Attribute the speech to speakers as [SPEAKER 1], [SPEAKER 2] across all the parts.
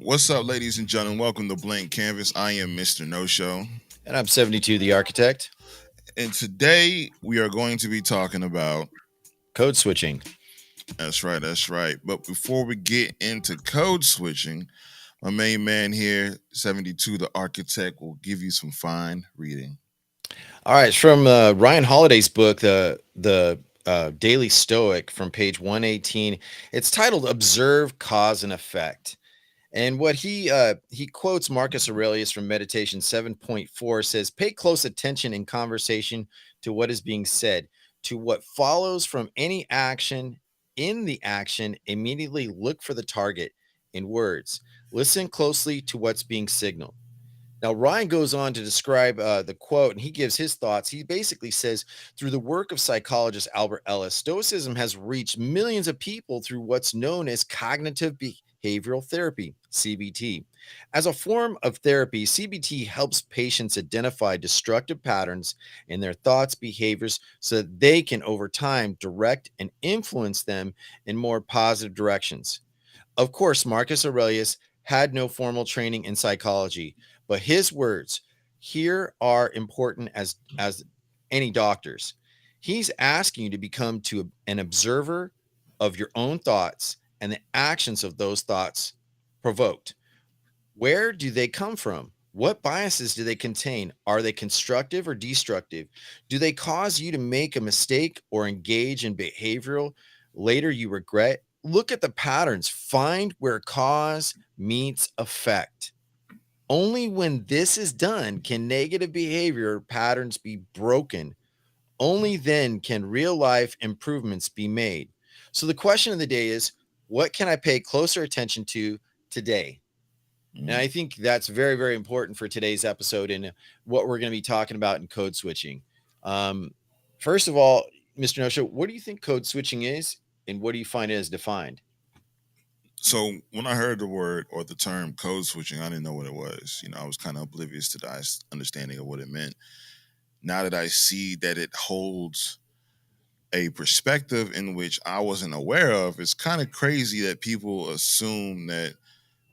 [SPEAKER 1] What's up, ladies and gentlemen? Welcome to Blank Canvas. I am Mr. No Show.
[SPEAKER 2] And I'm 72, the architect.
[SPEAKER 1] And today we are going to be talking about
[SPEAKER 2] Code switching.
[SPEAKER 1] that's right. But before we get into code switching, my main man here, 72, the architect, will give you some fine reading.
[SPEAKER 2] All right, it's from Ryan Holiday's book, the Daily Stoic, from page 118. It's titled "Observe Cause and Effect." And what he quotes Marcus Aurelius from Meditation 7.4 says, "Pay close attention in conversation to what is being said, to what follows from any action. In the action, immediately look for the target in words. Listen closely to what's being signaled." Now, Ryan goes on to describe the quote, and he gives his thoughts. He basically says, through the work of psychologist Albert Ellis, Stoicism has reached millions of people through what's known as cognitive behavioral therapy, CBT. As a form of therapy, CBT helps patients identify destructive patterns in their thoughts, behaviors, so that they can, over time, direct and influence them in more positive directions. Of course, Marcus Aurelius had no formal training in psychology, but his words here are important as any doctors. He's asking you to become to an observer of your own thoughts and the actions of those thoughts provoked. Where do they come from? What biases do they contain? Are they constructive or destructive? Do they cause you to make a mistake or engage in behavioral later you regret? Look at the patterns. Find where cause meets effect. Only when this is done can negative behavior patterns be broken. Only then can real life improvements be made. So the question of the day is, what can I pay closer attention to today? And
[SPEAKER 1] Mm.
[SPEAKER 2] I think that's very, very important for today's episode and what we're going to be talking about in code switching. Um, First of all, Mr. No Show, what do you think code switching is, and what do you find it as defined?
[SPEAKER 1] So when I heard the word or the term code switching, I didn't know what it was. I was kind of oblivious to the understanding of what it meant. Now that I see that it holds a perspective in which I wasn't aware of, it's kind of crazy that people assume that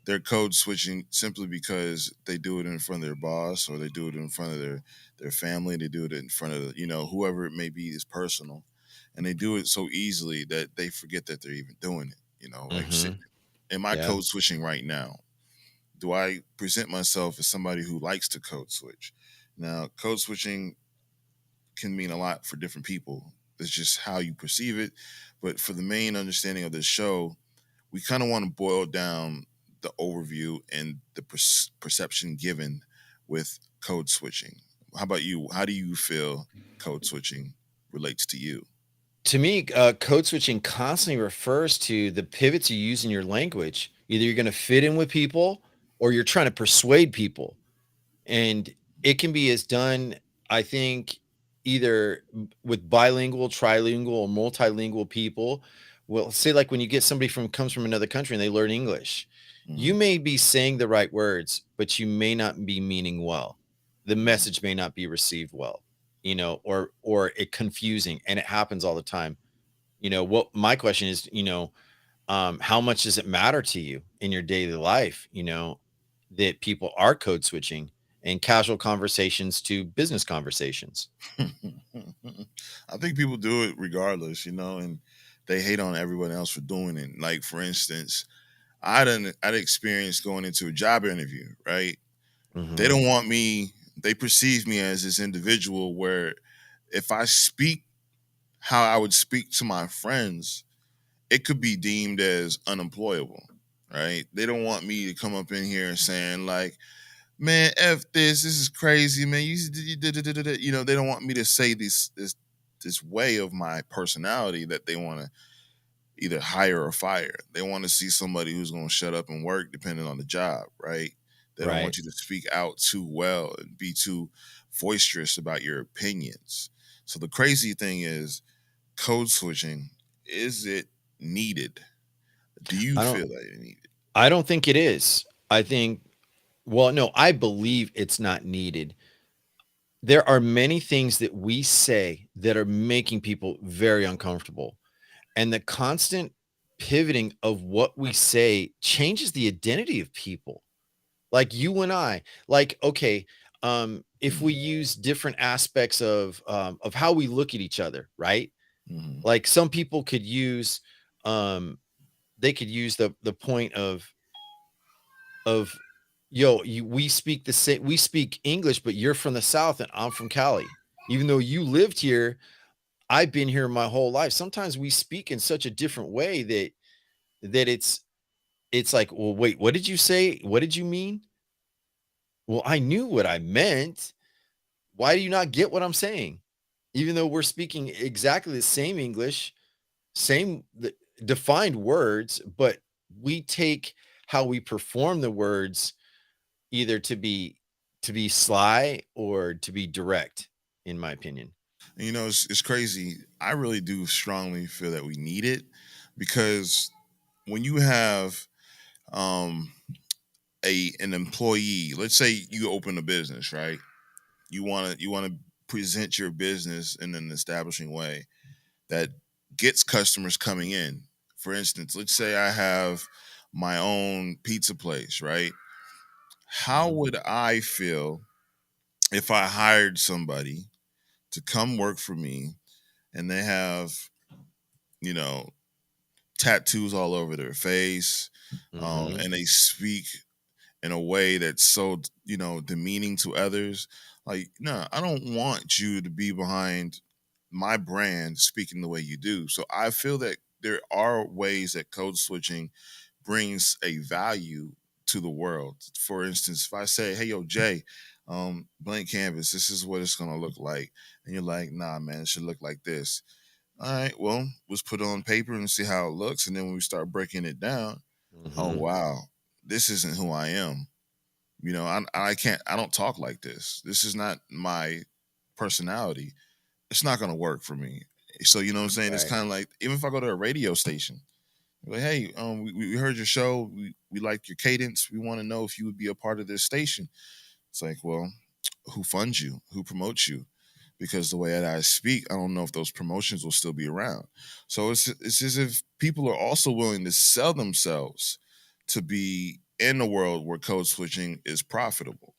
[SPEAKER 1] they're code switching simply because they do it in front of their boss or they do it in front of their family, they do it in front of whoever it may be is personal, and they do it so easily that they forget that they're even doing it. Like
[SPEAKER 2] Mm-hmm.
[SPEAKER 1] am I
[SPEAKER 2] Yeah.
[SPEAKER 1] code switching right now? Do I present myself as somebody who likes to code switch? Now, code switching can mean a lot for different people. It's just how you perceive it. But for the main understanding of this show, we kind of want to boil down the overview and the perception given with code switching. How about you? How do you feel code switching relates to you?
[SPEAKER 2] To me, code switching constantly refers to the pivots you use in your language. Either you're going to fit in with people or you're trying to persuade people. And it can be as done, I think, either with bilingual, trilingual, or multilingual people. Well, say like when you get somebody from comes from another country and they learn English, you
[SPEAKER 1] Mm.
[SPEAKER 2] may be saying the right words, but you may not be meaning well. The message may not be received well, or it confusing, and it happens all the time. What my question is, how much does it matter to you in your daily life, that people are code switching and casual conversations to business conversations?
[SPEAKER 1] I think people do it regardless, and they hate on everyone else for doing it. Like for instance, I'd experienced going into a job interview, right? They
[SPEAKER 2] Hmm.
[SPEAKER 1] don't want me, they perceive me as this individual where if I speak how I would speak to my friends, it could be deemed as unemployable, right? They don't want me to come up in here and saying like, "Man, f this is crazy, man." They don't want me to say this way of my personality that they want to either hire or fire. They want to see somebody who's going to shut up and work, depending on the job, right? They don't
[SPEAKER 2] Right.
[SPEAKER 1] want you to speak out too well and be too boisterous about your opinions. So the crazy thing is, code switching, is it needed? Do you
[SPEAKER 2] I don't
[SPEAKER 1] feel that it needed?
[SPEAKER 2] I don't think it is. I think well, no, I believe it's not needed. There are many things that we say that are making people very uncomfortable. And the constant pivoting of what we say changes the identity of people. Like you and I, like, okay, if we
[SPEAKER 1] Mhm.
[SPEAKER 2] use different aspects of how we look at each other, right?
[SPEAKER 1] Mhm.
[SPEAKER 2] Like some people could use um they could use the point of yo, we speak the same, we speak English, but you're from the South and I'm from Cali. Even though you lived here, I've been here my whole life. Sometimes we speak in such a different way that it's like, well, wait, what did you say? What did you mean? Well, I knew what I meant. Why do you not get what I'm saying? Even though we're speaking exactly the same English, same defined words, but we take how we perform the words either to be sly or to be direct, in my opinion.
[SPEAKER 1] And, it's crazy. I really do strongly feel that we need it because when you have um, an employee, let's say you open a business, right? You want to present your business in an establishing way that gets customers coming in. For instance, let's say I have my own pizza place, right? How
[SPEAKER 2] Mhm.
[SPEAKER 1] would I feel if I hired somebody to come work for me and they have, you know, tattoos all over their face,
[SPEAKER 2] Mhm.
[SPEAKER 1] and they speak in a way that's so, demeaning to others? Like, no, I don't want you to be behind my brand speaking the way you do. So I feel that there are ways that code switching brings a value to the world. For instance, if I say, "Hey, yo, Jay, blank canvas, this is what it's gonna look like," and you're like, "Nah, man, it should look like this." All right, well, let's put it on paper and see how it looks, and then when we start breaking it down, oh
[SPEAKER 2] Mhm.
[SPEAKER 1] wow, this isn't who I am. I can't. I don't talk like this. This is not my personality. It's not gonna work for me. So you know what I'm saying? It's
[SPEAKER 2] Right.
[SPEAKER 1] kind of like even if I go to a radio station, like, hey, we heard your show. We like your cadence. We want to know if you would be a part of this station. It's like, well, who funds you? Who promotes you? Because the way that I speak, I don't know if those promotions will still be around. So it's as if people are also willing to sell themselves to be in a world where code switching is profitable.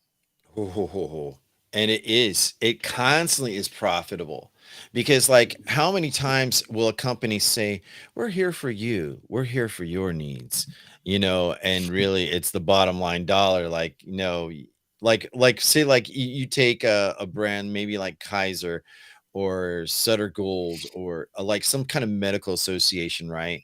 [SPEAKER 2] Ho, ho, ho, ho. And it is. It constantly is profitable because, like, how many times will a company say, "We're here for you. We're here for your needs," and really, it's the bottom line dollar. Like, say, like you take a brand maybe like Kaiser or Sutter Gold or like some kind of medical association, right?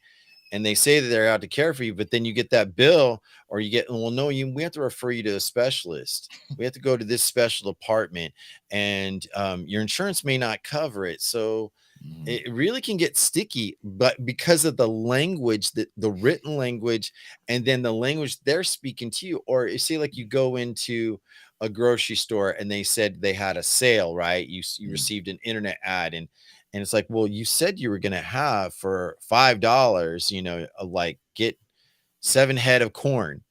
[SPEAKER 2] And they say that they're out to care for you, but then you get that bill, or you get, well, no, we have to refer you to a specialist. We have to go to this special department, and your insurance may not cover it. So
[SPEAKER 1] Mhm.
[SPEAKER 2] it really can get sticky, but because of the language, that the written language, and then the language they're speaking to you, or you say like you go into a grocery store and they said they had a sale, right? You
[SPEAKER 1] Mhm.
[SPEAKER 2] received an internet ad, and it's like, well, you said you were going to have for $5, like get 7 head of corn,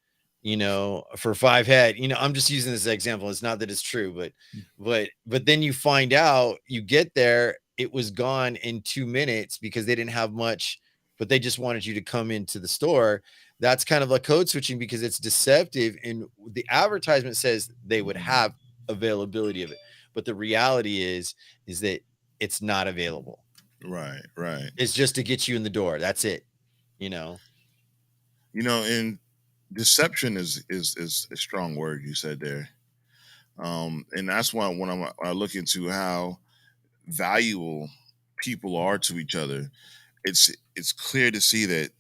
[SPEAKER 2] for 5 head. I'm just using this example. It's not that it's true, but then you find out, you get there, it was gone in 2 minutes because they didn't have much, but they just wanted you to come into the store. That's kind of like code switching because it's deceptive. And the advertisement says they would
[SPEAKER 1] Mhm.
[SPEAKER 2] have availability of it, but the reality is that it's not available.
[SPEAKER 1] Right, right.
[SPEAKER 2] It's just to get you in the door. That's it. You know.
[SPEAKER 1] And deception is a strong word you said there. And that's why when I look into how valuable people are to each other, it's clear to see that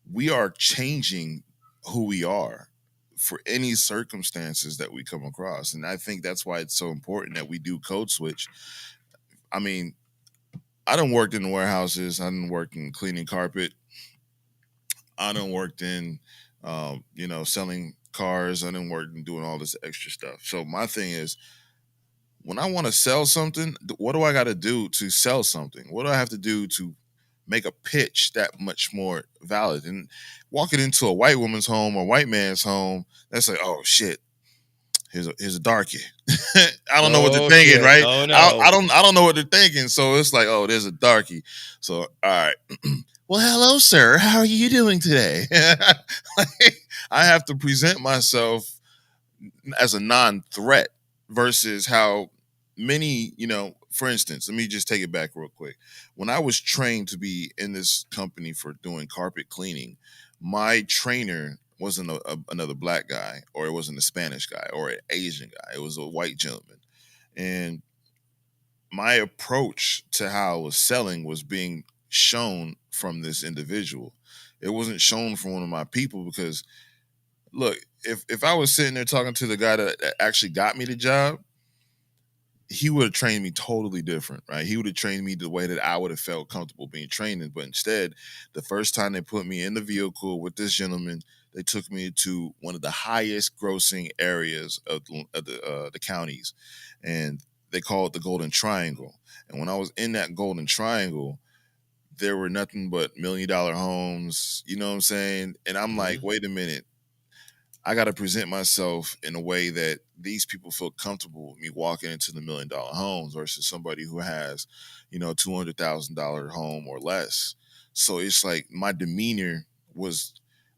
[SPEAKER 1] we are changing who we are for any circumstances that we come across. And I think that's why it's so important that we do code switch. I mean, I done worked in warehouses, I done worked in cleaning carpet, I done worked in selling cars, I done worked in doing all this extra stuff. So my thing is, when I want to sell something, what do I got to do to sell something? What do I have to do to make a pitch that much more valid? And walking into a white woman's home or white man's home, that's like, oh shit, here's a darkie. I don't know what they're
[SPEAKER 2] Oh
[SPEAKER 1] thinking,
[SPEAKER 2] shit.
[SPEAKER 1] right?
[SPEAKER 2] Oh
[SPEAKER 1] I,
[SPEAKER 2] no.
[SPEAKER 1] I don't I don't know what they're thinking. So it's like, oh, there's a darkie. So all right. well, hello, sir. How are you doing today? Like, I have to present myself as a non-threat versus how many, for instance, let me just take it back real quick. When I was trained to be in this company for doing carpet cleaning, my trainer wasn't another black guy, or it wasn't a Spanish guy or an Asian guy. It was a white gentleman. And my approach to how I was selling was being shown from this individual. It wasn't shown from one of my people, because look, if I was sitting there talking to the guy that actually got me the job, he would have trained me totally different, right? He would have trained me the way that I would have felt comfortable being trained in. But instead, the first time they put me in the vehicle with this gentleman, they took me to one of the highest grossing areas of the counties, and they call it the Golden Triangle. And when I was in that Golden Triangle, there were nothing but $1 million homes. You know what I'm saying? And I'm like,
[SPEAKER 2] Mhm.
[SPEAKER 1] wait a minute, I got to present myself in a way that these people feel comfortable with me walking into the $1 million homes versus somebody who has, $200,000 home or less. So it's like my demeanor was,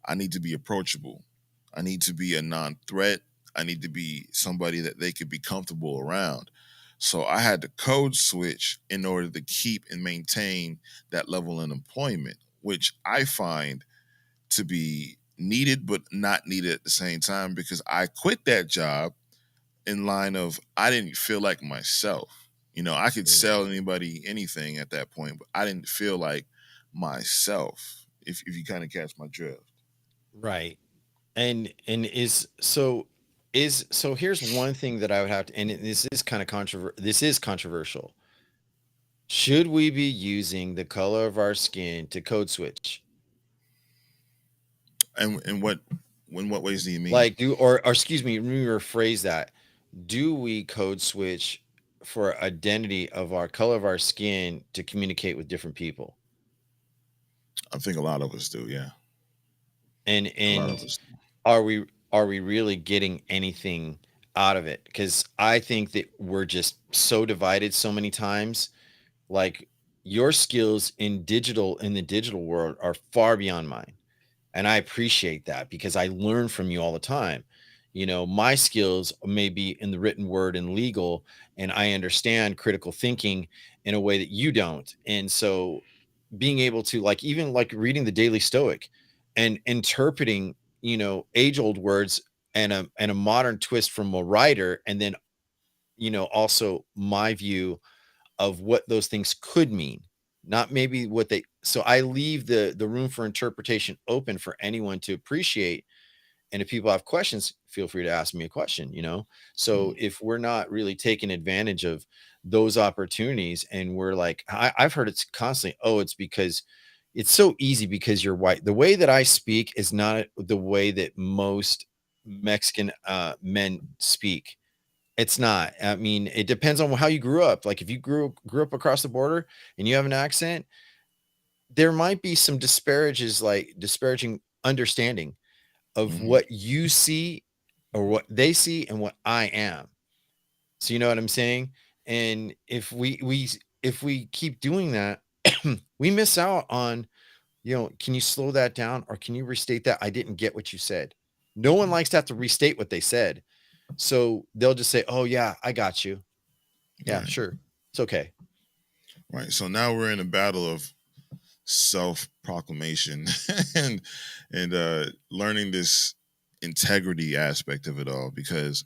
[SPEAKER 1] I need to be approachable. I need to be a non-threat. I need to be somebody that they could be comfortable around. So I had to code switch in order to keep and maintain that level of employment, which I find to be needed but not needed at the same time, because I quit that job in line of I didn't feel like myself. I could
[SPEAKER 2] Mm.
[SPEAKER 1] sell anybody anything at that point, but I didn't feel like myself. If you kind of catch my drift.
[SPEAKER 2] Right. And is so here's one thing that I would have to, and this is kind of this is controversial. Should we be using the color of our skin to code switch?
[SPEAKER 1] And what in what ways do you mean?
[SPEAKER 2] Like do or excuse me, let me rephrase that. Do we code switch for identity of our color of our skin to communicate with different people?
[SPEAKER 1] I think a lot of us do, yeah.
[SPEAKER 2] And
[SPEAKER 1] A lot of
[SPEAKER 2] and
[SPEAKER 1] us do.
[SPEAKER 2] are we really getting anything out of it? Because I think that we're just so divided so many times. Like your skills in the digital world are far beyond mine. And I appreciate that because I learn from you all the time. My skills may be in the written word and legal, and I understand critical thinking in a way that you don't. And so being able to like even like reading the Daily Stoic and interpreting, age old words and a modern twist from a writer, and then, also my view of what those things could mean, not maybe what they, so I leave the room for interpretation open for anyone to appreciate. And if people have questions, feel free to ask me a question. So
[SPEAKER 1] Mhm.
[SPEAKER 2] if we're not really taking advantage of those opportunities, and we're like, I've heard it's constantly, oh, it's because it's so easy because you're white. The way that I speak is not the way that most Mexican men speak. It's not. I mean, it depends on how you grew up. Like if you grew up across the border and you have an accent, there might be some disparaging understanding of
[SPEAKER 1] Mhm.
[SPEAKER 2] what you see or what they see and what I am. So you know what I'm saying? And if we keep doing that, we miss out on, can you slow that down or can you restate that? I didn't get what you said. No one likes to have to restate what they said. So they'll just say, "Oh yeah, I got you. Yeah,
[SPEAKER 1] Right.
[SPEAKER 2] sure. It's okay."
[SPEAKER 1] Right. So now we're in a battle of self proclamation and learning this integrity aspect of it all, because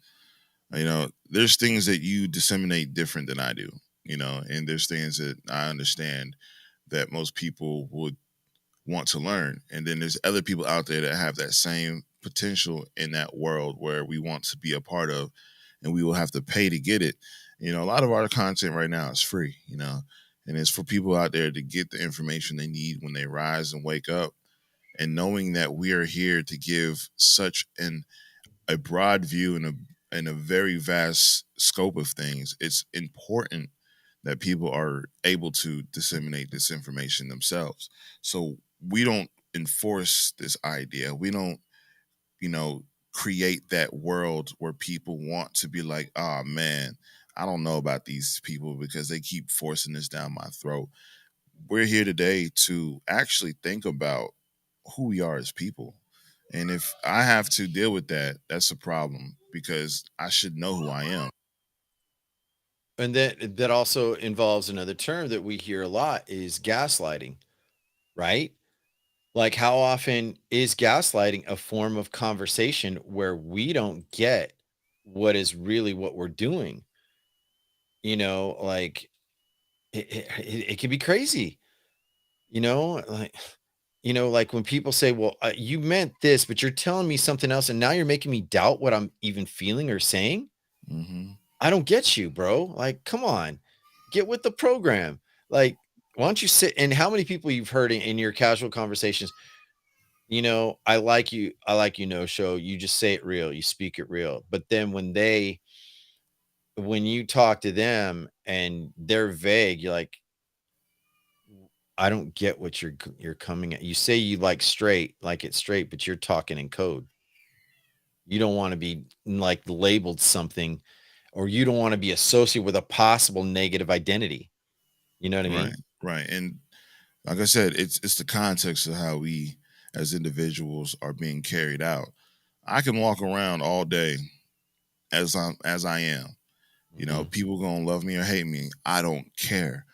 [SPEAKER 1] there's things that you disseminate different than I do, and there's things that I understand that most people would want to learn, and then there's other people out there that have that same potential in that world where we want to be a part of, and we will have to pay to get it. A lot of our content right now is free, and it's for people out there to get the information they need when they rise and wake up, and knowing that we are here to give such a broad view and a very vast scope of things. It's important that people are able to disseminate this information themselves. So we don't enforce this idea. We don't, you know, create that world where people want to be like, oh man, I don't know about these people because they keep forcing this down my throat. we're here today to actually think about who we are as people. And if I have to deal with that, that's a problem because I should know who I am.
[SPEAKER 2] And that also involves another term that we hear a lot is gaslighting, right? Like, how often is gaslighting a form of conversation where we don't get what is really what we're doing? Like it can be crazy, like like when people say, "Well, you meant this, but you're telling me something else, and now you're making me doubt what I'm even feeling or saying."
[SPEAKER 1] Hmm.
[SPEAKER 2] I don't get you, bro. Like, come on, get with the program. Like, why don't you sit? And how many people you've heard in your casual conversations? I like you, no show. You just say it real, you speak it real. But then when you talk to them and they're vague, you're like, I don't get what you're coming at. You say you like it straight, but you're talking in code. You don't want to be like labeled something, or you don't want to be associated with a possible negative identity. You know what I
[SPEAKER 1] Right,
[SPEAKER 2] mean?
[SPEAKER 1] right. And like I said, it's the context of how we as individuals are being carried out. I can walk around all day as I am.
[SPEAKER 2] Hmm.
[SPEAKER 1] People gonna love me or hate me. I don't care.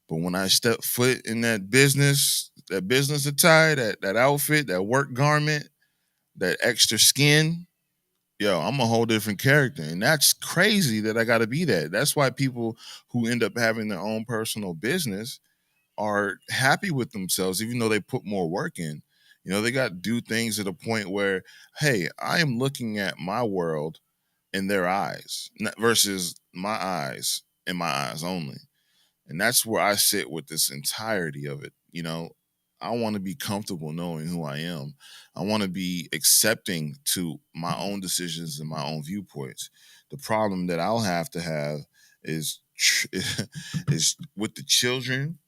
[SPEAKER 1] But when I step foot in that business attire, that outfit, that work garment, that extra skin, yo, I'm a whole different character. And that's crazy that I gotta be that. That's why people who end up having their own personal business are happy with themselves, even though they put more work in. They got to do things at a point where, hey, I am looking at my world in their eyes versus my eyes in my eyes only. And that's where I sit with this entirety of it. I want to be comfortable knowing who I am. I want to be accepting to my own decisions and my own viewpoints. The problem that I'll have is is with the children.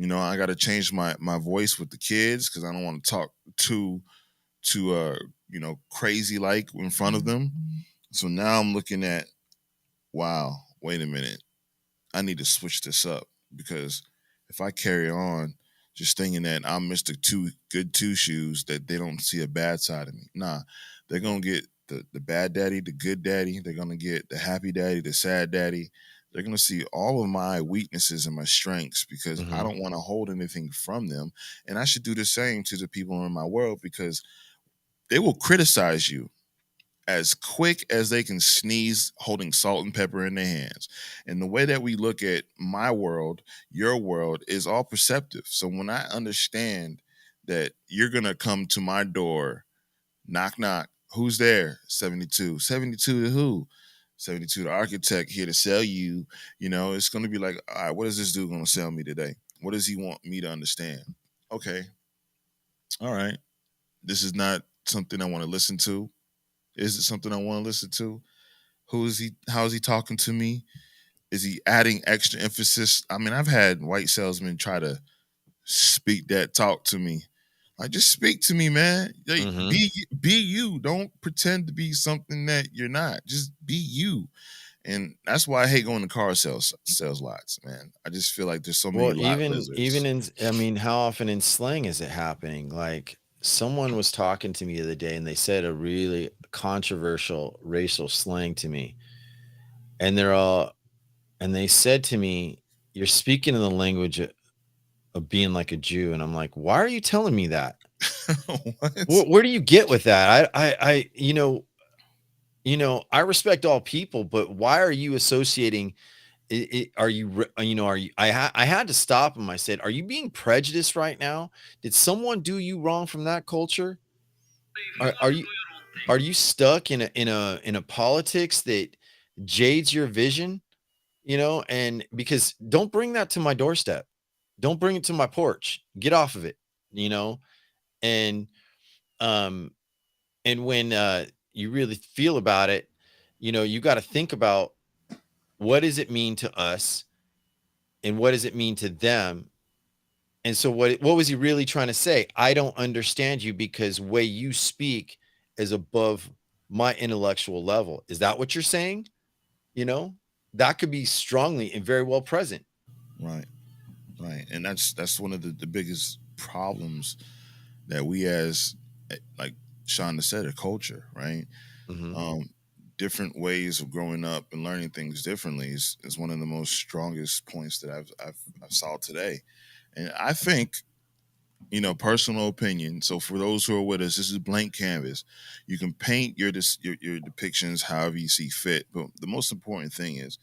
[SPEAKER 1] I got to change my voice with the kids because I don't want to talk too crazy like in front of them. So now I'm looking at, wow, wait a minute, I need to switch this up because if I carry on just thinking that I'm Mr. Two Shoes, that they don't see a bad side of me. Nah, they're gonna get the bad daddy, the good daddy. They're gonna get the happy daddy, the sad daddy. They're gonna see all of my weaknesses and my strengths because I
[SPEAKER 2] Hmm.
[SPEAKER 1] don't want to hold anything from them. And I should do the same to the people in my world because they will criticize you as quick as they can sneeze holding salt and pepper in their hands. And the way that we look at my world, your world, is all perceptive. So when I understand that you're going to come to my door, knock, knock, who's there? 72. 72 to who? 72 the architect here to sell you. It's going to be like, all right, what is this dude going to sell me today? What does he want me to understand? Okay, all right. This is not something I want to listen to. Is it something I want to listen to? Who is he? How is he talking to me? Is he adding extra emphasis? I mean, I've had white salesmen try to speak that talk to me. Like, just speak to me, man. Like,
[SPEAKER 2] Hmm.
[SPEAKER 1] be you. Don't pretend to be something that you're not. Just be you. And that's why I hate going to car sales lots, man. I just feel like there's so many
[SPEAKER 2] Well,
[SPEAKER 1] lot
[SPEAKER 2] even
[SPEAKER 1] lizards.
[SPEAKER 2] I mean, how often in slang is it happening? Like, someone was talking to me the other day and they said a really controversial racial slang to me. And they said to me, "You're speaking in the language of being like a Jew." And I'm like, "Why are you telling me that?
[SPEAKER 1] What?
[SPEAKER 2] Where do you get with that? I respect all people, but why are you associating are you are you I had to stop him. I said, "Are you being prejudiced right now? Did someone do you wrong from that culture? Are you stuck in a politics that jades your vision?" And because don't bring that to my doorstep. Don't bring it to my porch. Get off of it, you know? And um and when you really feel about it, you got to think about what does it mean to us and what does it mean to them. And so what was he really trying to say? I don't understand you because way you speak is above my intellectual level. Is that what you're saying? You know, that could be strongly and very well present.
[SPEAKER 1] Right. Right, and that's one of the biggest problems that we as like Shonda said, a culture, right?
[SPEAKER 2] Hmm.
[SPEAKER 1] Um, Different ways of growing up and learning things differently is one of the most strongest points that I've saw today, and I think personal opinion. So for those who are with us, this is blank canvas. You can paint your depictions however you see fit, but the most important thing is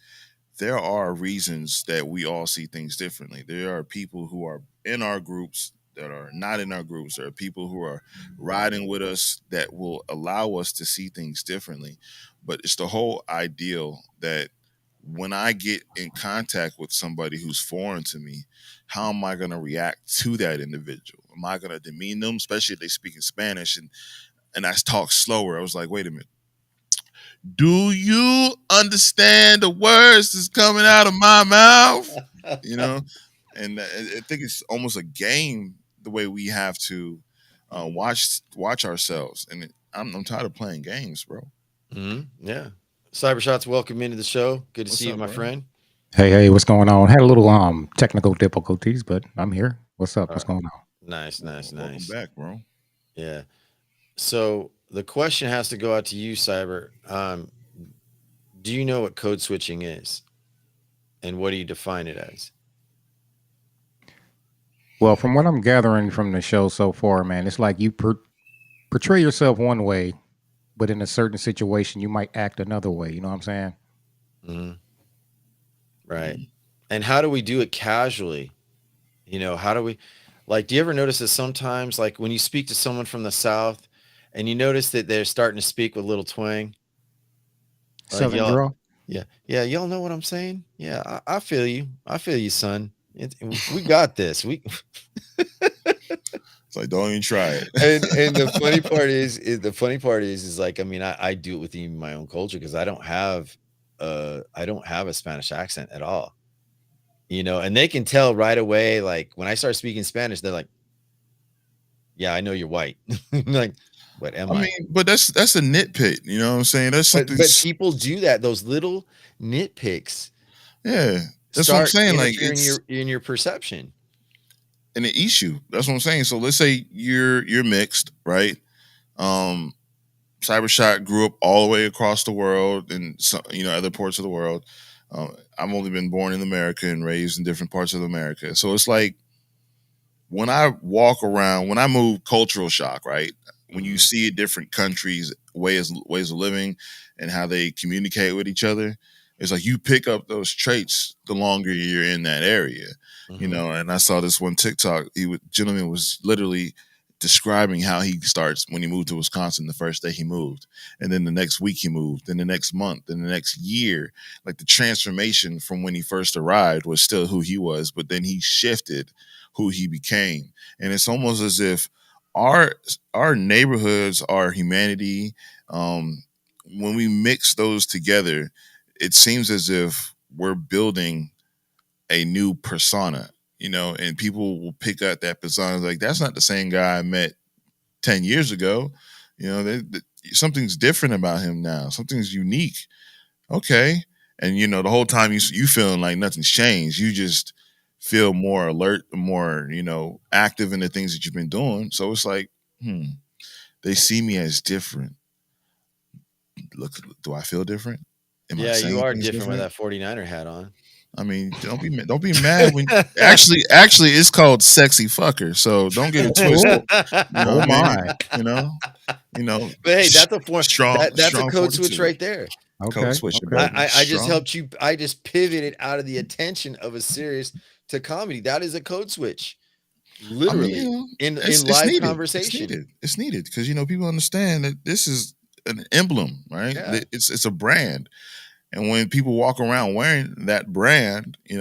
[SPEAKER 1] there are reasons that we all see things differently. There are people who are in our groups that are not in our groups. There are people who are riding with us that will allow us to see things differently. But it's the whole ideal that when I get in contact with somebody who's foreign to me, how am I going to react to that individual? Am I going to demean them, especially if they speak in Spanish and I talk slower? I was like, wait a minute, do you understand the words that's coming out of my mouth? You know, and I think it's almost a game the way we have to watch ourselves. And I'm tired of playing games, bro.
[SPEAKER 2] Hmm. Yeah. Cybershots, welcome into the show. Good to
[SPEAKER 1] What's
[SPEAKER 2] see you,
[SPEAKER 1] up,
[SPEAKER 2] my
[SPEAKER 1] bro?
[SPEAKER 2] friend.
[SPEAKER 3] Hey, hey, what's going on? Had a little technical difficulties, but I'm here. What's up?
[SPEAKER 2] All
[SPEAKER 3] What's
[SPEAKER 2] right.
[SPEAKER 3] going on?
[SPEAKER 2] Nice, nice,
[SPEAKER 1] Welcome
[SPEAKER 2] nice.
[SPEAKER 1] back, bro.
[SPEAKER 2] Yeah. So the question has to go out to you, Cyber. Do you know what code switching is, and what do you define it as?
[SPEAKER 3] Well, from what I'm gathering from the show so far, man, it's like you portray yourself one way, but in a certain situation, you might act another way. You know what I'm saying?
[SPEAKER 2] Hmm. Right.
[SPEAKER 1] Mm.
[SPEAKER 2] And how do we do it casually? How do we, like, do you ever notice that sometimes, like, when you speak to someone from the South and you notice that they're starting to speak with a little twang, like,
[SPEAKER 3] Southern
[SPEAKER 2] y'all,
[SPEAKER 3] draw.
[SPEAKER 2] yeah, yeah, y'all know what I'm saying? Yeah, I feel you. I feel you, son. We got this.
[SPEAKER 1] It's like don't even try it.
[SPEAKER 2] And the funny part is like, I mean, I do it within my own culture because I don't have a Spanish accent at all. And they can tell right away, like when I start speaking Spanish, they're like, yeah, I know you're white. Like, what am
[SPEAKER 1] I
[SPEAKER 2] I?
[SPEAKER 1] mean, but that's a nitpick. You know what I'm saying? That's something.
[SPEAKER 2] But people do that. Those little nitpicks
[SPEAKER 1] Yeah, that's what I'm
[SPEAKER 2] start
[SPEAKER 1] saying. Like
[SPEAKER 2] interfering
[SPEAKER 1] it's
[SPEAKER 2] in your perception.
[SPEAKER 1] an issue. That's what I'm saying. So let's say you're mixed, right? Um, Cybershot grew up all the way across the world and other parts of the world. I've only been born in America and raised in different parts of America. So it's like when I walk around, when I move, cultural shock, right? When you
[SPEAKER 2] Hmm.
[SPEAKER 1] see different countries' ways of living and how they communicate with each other, it's like you pick up those traits the longer you're in that area,
[SPEAKER 2] Hmm.
[SPEAKER 1] And I saw this one TikTok. Gentleman was literally describing how he starts when he moved to Wisconsin the first day he moved, and then the next week he moved, then the next month, then the next year. Like the transformation from when he first arrived was still who he was, but then he shifted who he became. And it's almost as if our our neighborhoods, our humanity, um, when we mix those together, it seems as if we're building a new persona, and people will pick up that persona like that's not the same guy I met 10 years ago. Something's different about him now. Something's unique. Okay. And the whole time you feeling like nothing's changed. You just feel more alert, more, active in the things that you've been doing. So it's like, they see me as different. Look, do I feel different? Am I
[SPEAKER 2] Yeah, you
[SPEAKER 1] saying
[SPEAKER 2] are
[SPEAKER 1] things
[SPEAKER 2] different with
[SPEAKER 1] different?
[SPEAKER 2] that 49er hat on.
[SPEAKER 1] I mean, don't be mad when actually it's called sexy fucker. So don't get it twisted.
[SPEAKER 3] Oh,
[SPEAKER 1] You know
[SPEAKER 3] oh
[SPEAKER 1] what I mean?
[SPEAKER 3] my.
[SPEAKER 2] But hey, that's a form that's a
[SPEAKER 1] strong
[SPEAKER 2] code switch
[SPEAKER 1] 42.
[SPEAKER 2] right there.
[SPEAKER 1] Code
[SPEAKER 3] Okay,
[SPEAKER 1] switcher,
[SPEAKER 3] okay.
[SPEAKER 1] baby.
[SPEAKER 2] I just
[SPEAKER 1] Strong.
[SPEAKER 2] helped you. I just pivoted out of the attention of a serious to comedy. That is a code switch,
[SPEAKER 1] I mean,
[SPEAKER 2] literally in
[SPEAKER 1] it's
[SPEAKER 2] live
[SPEAKER 1] needed. It's
[SPEAKER 2] conversation.
[SPEAKER 1] needed. It's needed because people understand that this is an emblem, right?
[SPEAKER 2] Yeah.
[SPEAKER 1] It's a brand, and when people walk around wearing that brand, you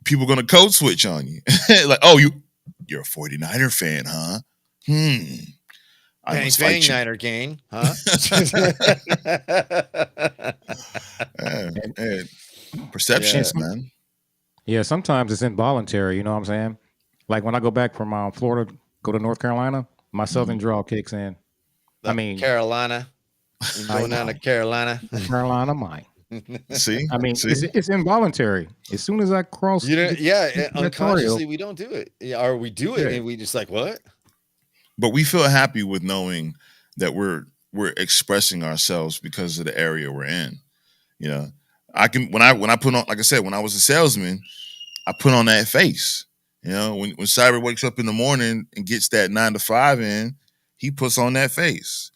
[SPEAKER 1] people gonna code switch on you, like, oh, you're a 49er fan, huh? Hmm. I
[SPEAKER 2] Bang
[SPEAKER 1] must
[SPEAKER 2] bang
[SPEAKER 1] fight you.
[SPEAKER 2] Niner gang, huh?
[SPEAKER 1] and,
[SPEAKER 3] And
[SPEAKER 1] and
[SPEAKER 3] and
[SPEAKER 2] Yeah.
[SPEAKER 1] perceptions,
[SPEAKER 3] some
[SPEAKER 1] man.
[SPEAKER 3] yeah, sometimes it's involuntary. You know what I'm saying? Like when I go back from Florida, go to North Carolina, my Southern
[SPEAKER 1] Mhm.
[SPEAKER 3] drawl kicks in. I
[SPEAKER 2] The
[SPEAKER 3] mean,
[SPEAKER 2] Carolina. You
[SPEAKER 3] I
[SPEAKER 2] going down
[SPEAKER 3] know
[SPEAKER 2] to Carolina?
[SPEAKER 3] North Carolina, mine.
[SPEAKER 1] See,
[SPEAKER 3] I mean,
[SPEAKER 1] see.
[SPEAKER 3] it's involuntary. As soon as I cross
[SPEAKER 2] You know,
[SPEAKER 3] get
[SPEAKER 2] yeah,
[SPEAKER 3] into that
[SPEAKER 2] unconsciously
[SPEAKER 3] Tario,
[SPEAKER 2] we don't do it. Yeah, or we do it
[SPEAKER 3] yeah,
[SPEAKER 2] and we just like, what?
[SPEAKER 1] But we feel happy with knowing that we're expressing ourselves because of the area we're in. You know, I can when I put on, like I said, when I was a salesman, I put on that face. You know, when Cyber wakes up in the morning and gets that 9 to 5 in, he puts on that face.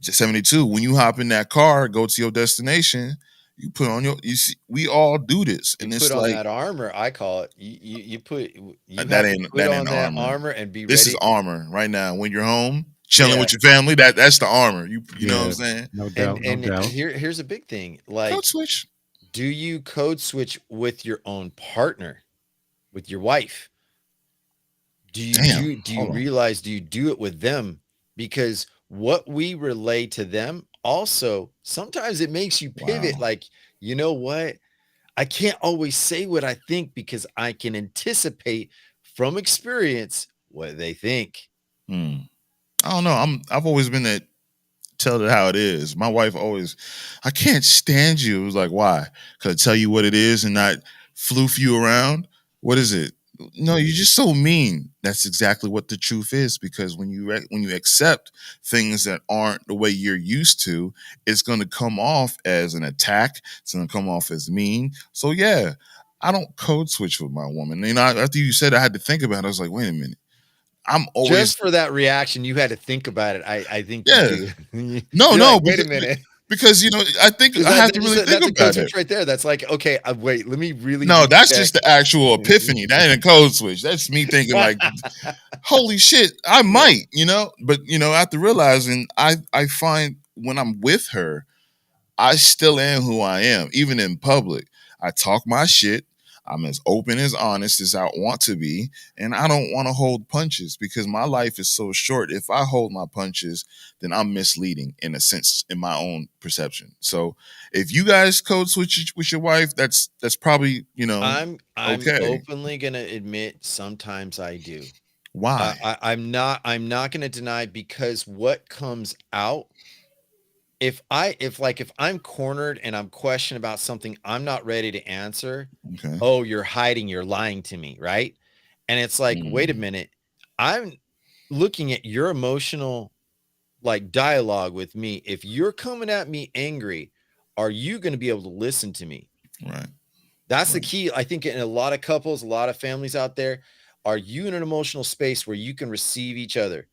[SPEAKER 1] 72. When you hop in that car, go to your destination, you put on your. You see, we all do this,
[SPEAKER 2] You
[SPEAKER 1] and
[SPEAKER 2] put
[SPEAKER 1] it's
[SPEAKER 2] on
[SPEAKER 1] like
[SPEAKER 2] that armor, I call it. You
[SPEAKER 1] that
[SPEAKER 2] have to
[SPEAKER 1] ain't
[SPEAKER 2] put
[SPEAKER 1] that ain't
[SPEAKER 2] on that
[SPEAKER 1] armor.
[SPEAKER 2] armor and be
[SPEAKER 1] This is
[SPEAKER 2] ready.
[SPEAKER 1] armor right now. When you're home, chilling
[SPEAKER 2] Yeah.
[SPEAKER 1] with your family, that's the armor. You know what I'm
[SPEAKER 3] yeah,
[SPEAKER 1] saying?
[SPEAKER 3] no
[SPEAKER 2] And
[SPEAKER 3] doubt, no
[SPEAKER 2] and
[SPEAKER 3] doubt.
[SPEAKER 2] here's a big thing.
[SPEAKER 1] Code
[SPEAKER 2] Like,
[SPEAKER 1] switch.
[SPEAKER 2] do you code switch with your own partner, with your wife?
[SPEAKER 1] Damn.
[SPEAKER 2] Do you
[SPEAKER 1] Hold on.
[SPEAKER 2] realize do you do it with them? Because what we relay to them also sometimes it makes you
[SPEAKER 1] Wow.
[SPEAKER 2] pivot like, you know what? I can't always say what I think because I can anticipate from experience what they think.
[SPEAKER 1] Hmm. I don't know. I've always been that tell it how it is. My wife always, I can't stand you. It was like, why? Cause I tell you what it is and not floof you around. What is it? No, you're just so mean. That's exactly what the truth is. Because when you accept things that aren't the way you're used to, it's going to come off as an attack. It's going to come off as mean. So yeah, I don't code switch with my woman. You know, after you said, I had to think about it. I was like, wait a minute. I'm always
[SPEAKER 2] Just for that reaction, you had to think about it. I think you
[SPEAKER 1] yeah.
[SPEAKER 2] do.
[SPEAKER 1] No,
[SPEAKER 2] You're
[SPEAKER 1] no,
[SPEAKER 2] like, wait a minute.
[SPEAKER 1] because I think
[SPEAKER 2] Because
[SPEAKER 1] I have to
[SPEAKER 2] that
[SPEAKER 1] really
[SPEAKER 2] just
[SPEAKER 1] think
[SPEAKER 2] that's a code
[SPEAKER 1] about it.
[SPEAKER 2] switch right there. That's like, okay, wait, let me really
[SPEAKER 1] No, that's
[SPEAKER 2] recheck.
[SPEAKER 1] just the actual epiphany. That ain't a code switch. That's me thinking like, holy shit, I might. But after realizing, I find when I'm with her, I still am who I am, even in public. I talk my shit. I'm as open as honest as I want to be, and I don't want to hold punches because my life is so short. If I hold my punches, then I'm misleading in a sense in my own perception. So, if you guys code switch with your wife, that's probably
[SPEAKER 2] I'm
[SPEAKER 1] okay.
[SPEAKER 2] openly gonna admit sometimes I do.
[SPEAKER 1] Why?
[SPEAKER 2] I'm not gonna deny because what comes out if I'm cornered and I'm questioned about something I'm not ready to answer,
[SPEAKER 1] Okay.
[SPEAKER 2] oh, you're hiding, you're lying to me, right? And it's like, wait a
[SPEAKER 1] Mm,
[SPEAKER 2] minute, I'm looking at your emotional like dialogue with me. If you're coming at me angry, are you going to be able to listen to me?
[SPEAKER 1] right.
[SPEAKER 2] That's the
[SPEAKER 1] Right.
[SPEAKER 2] key. I think in a lot of couples, a lot of families out there, are you in an emotional space where you can receive each other?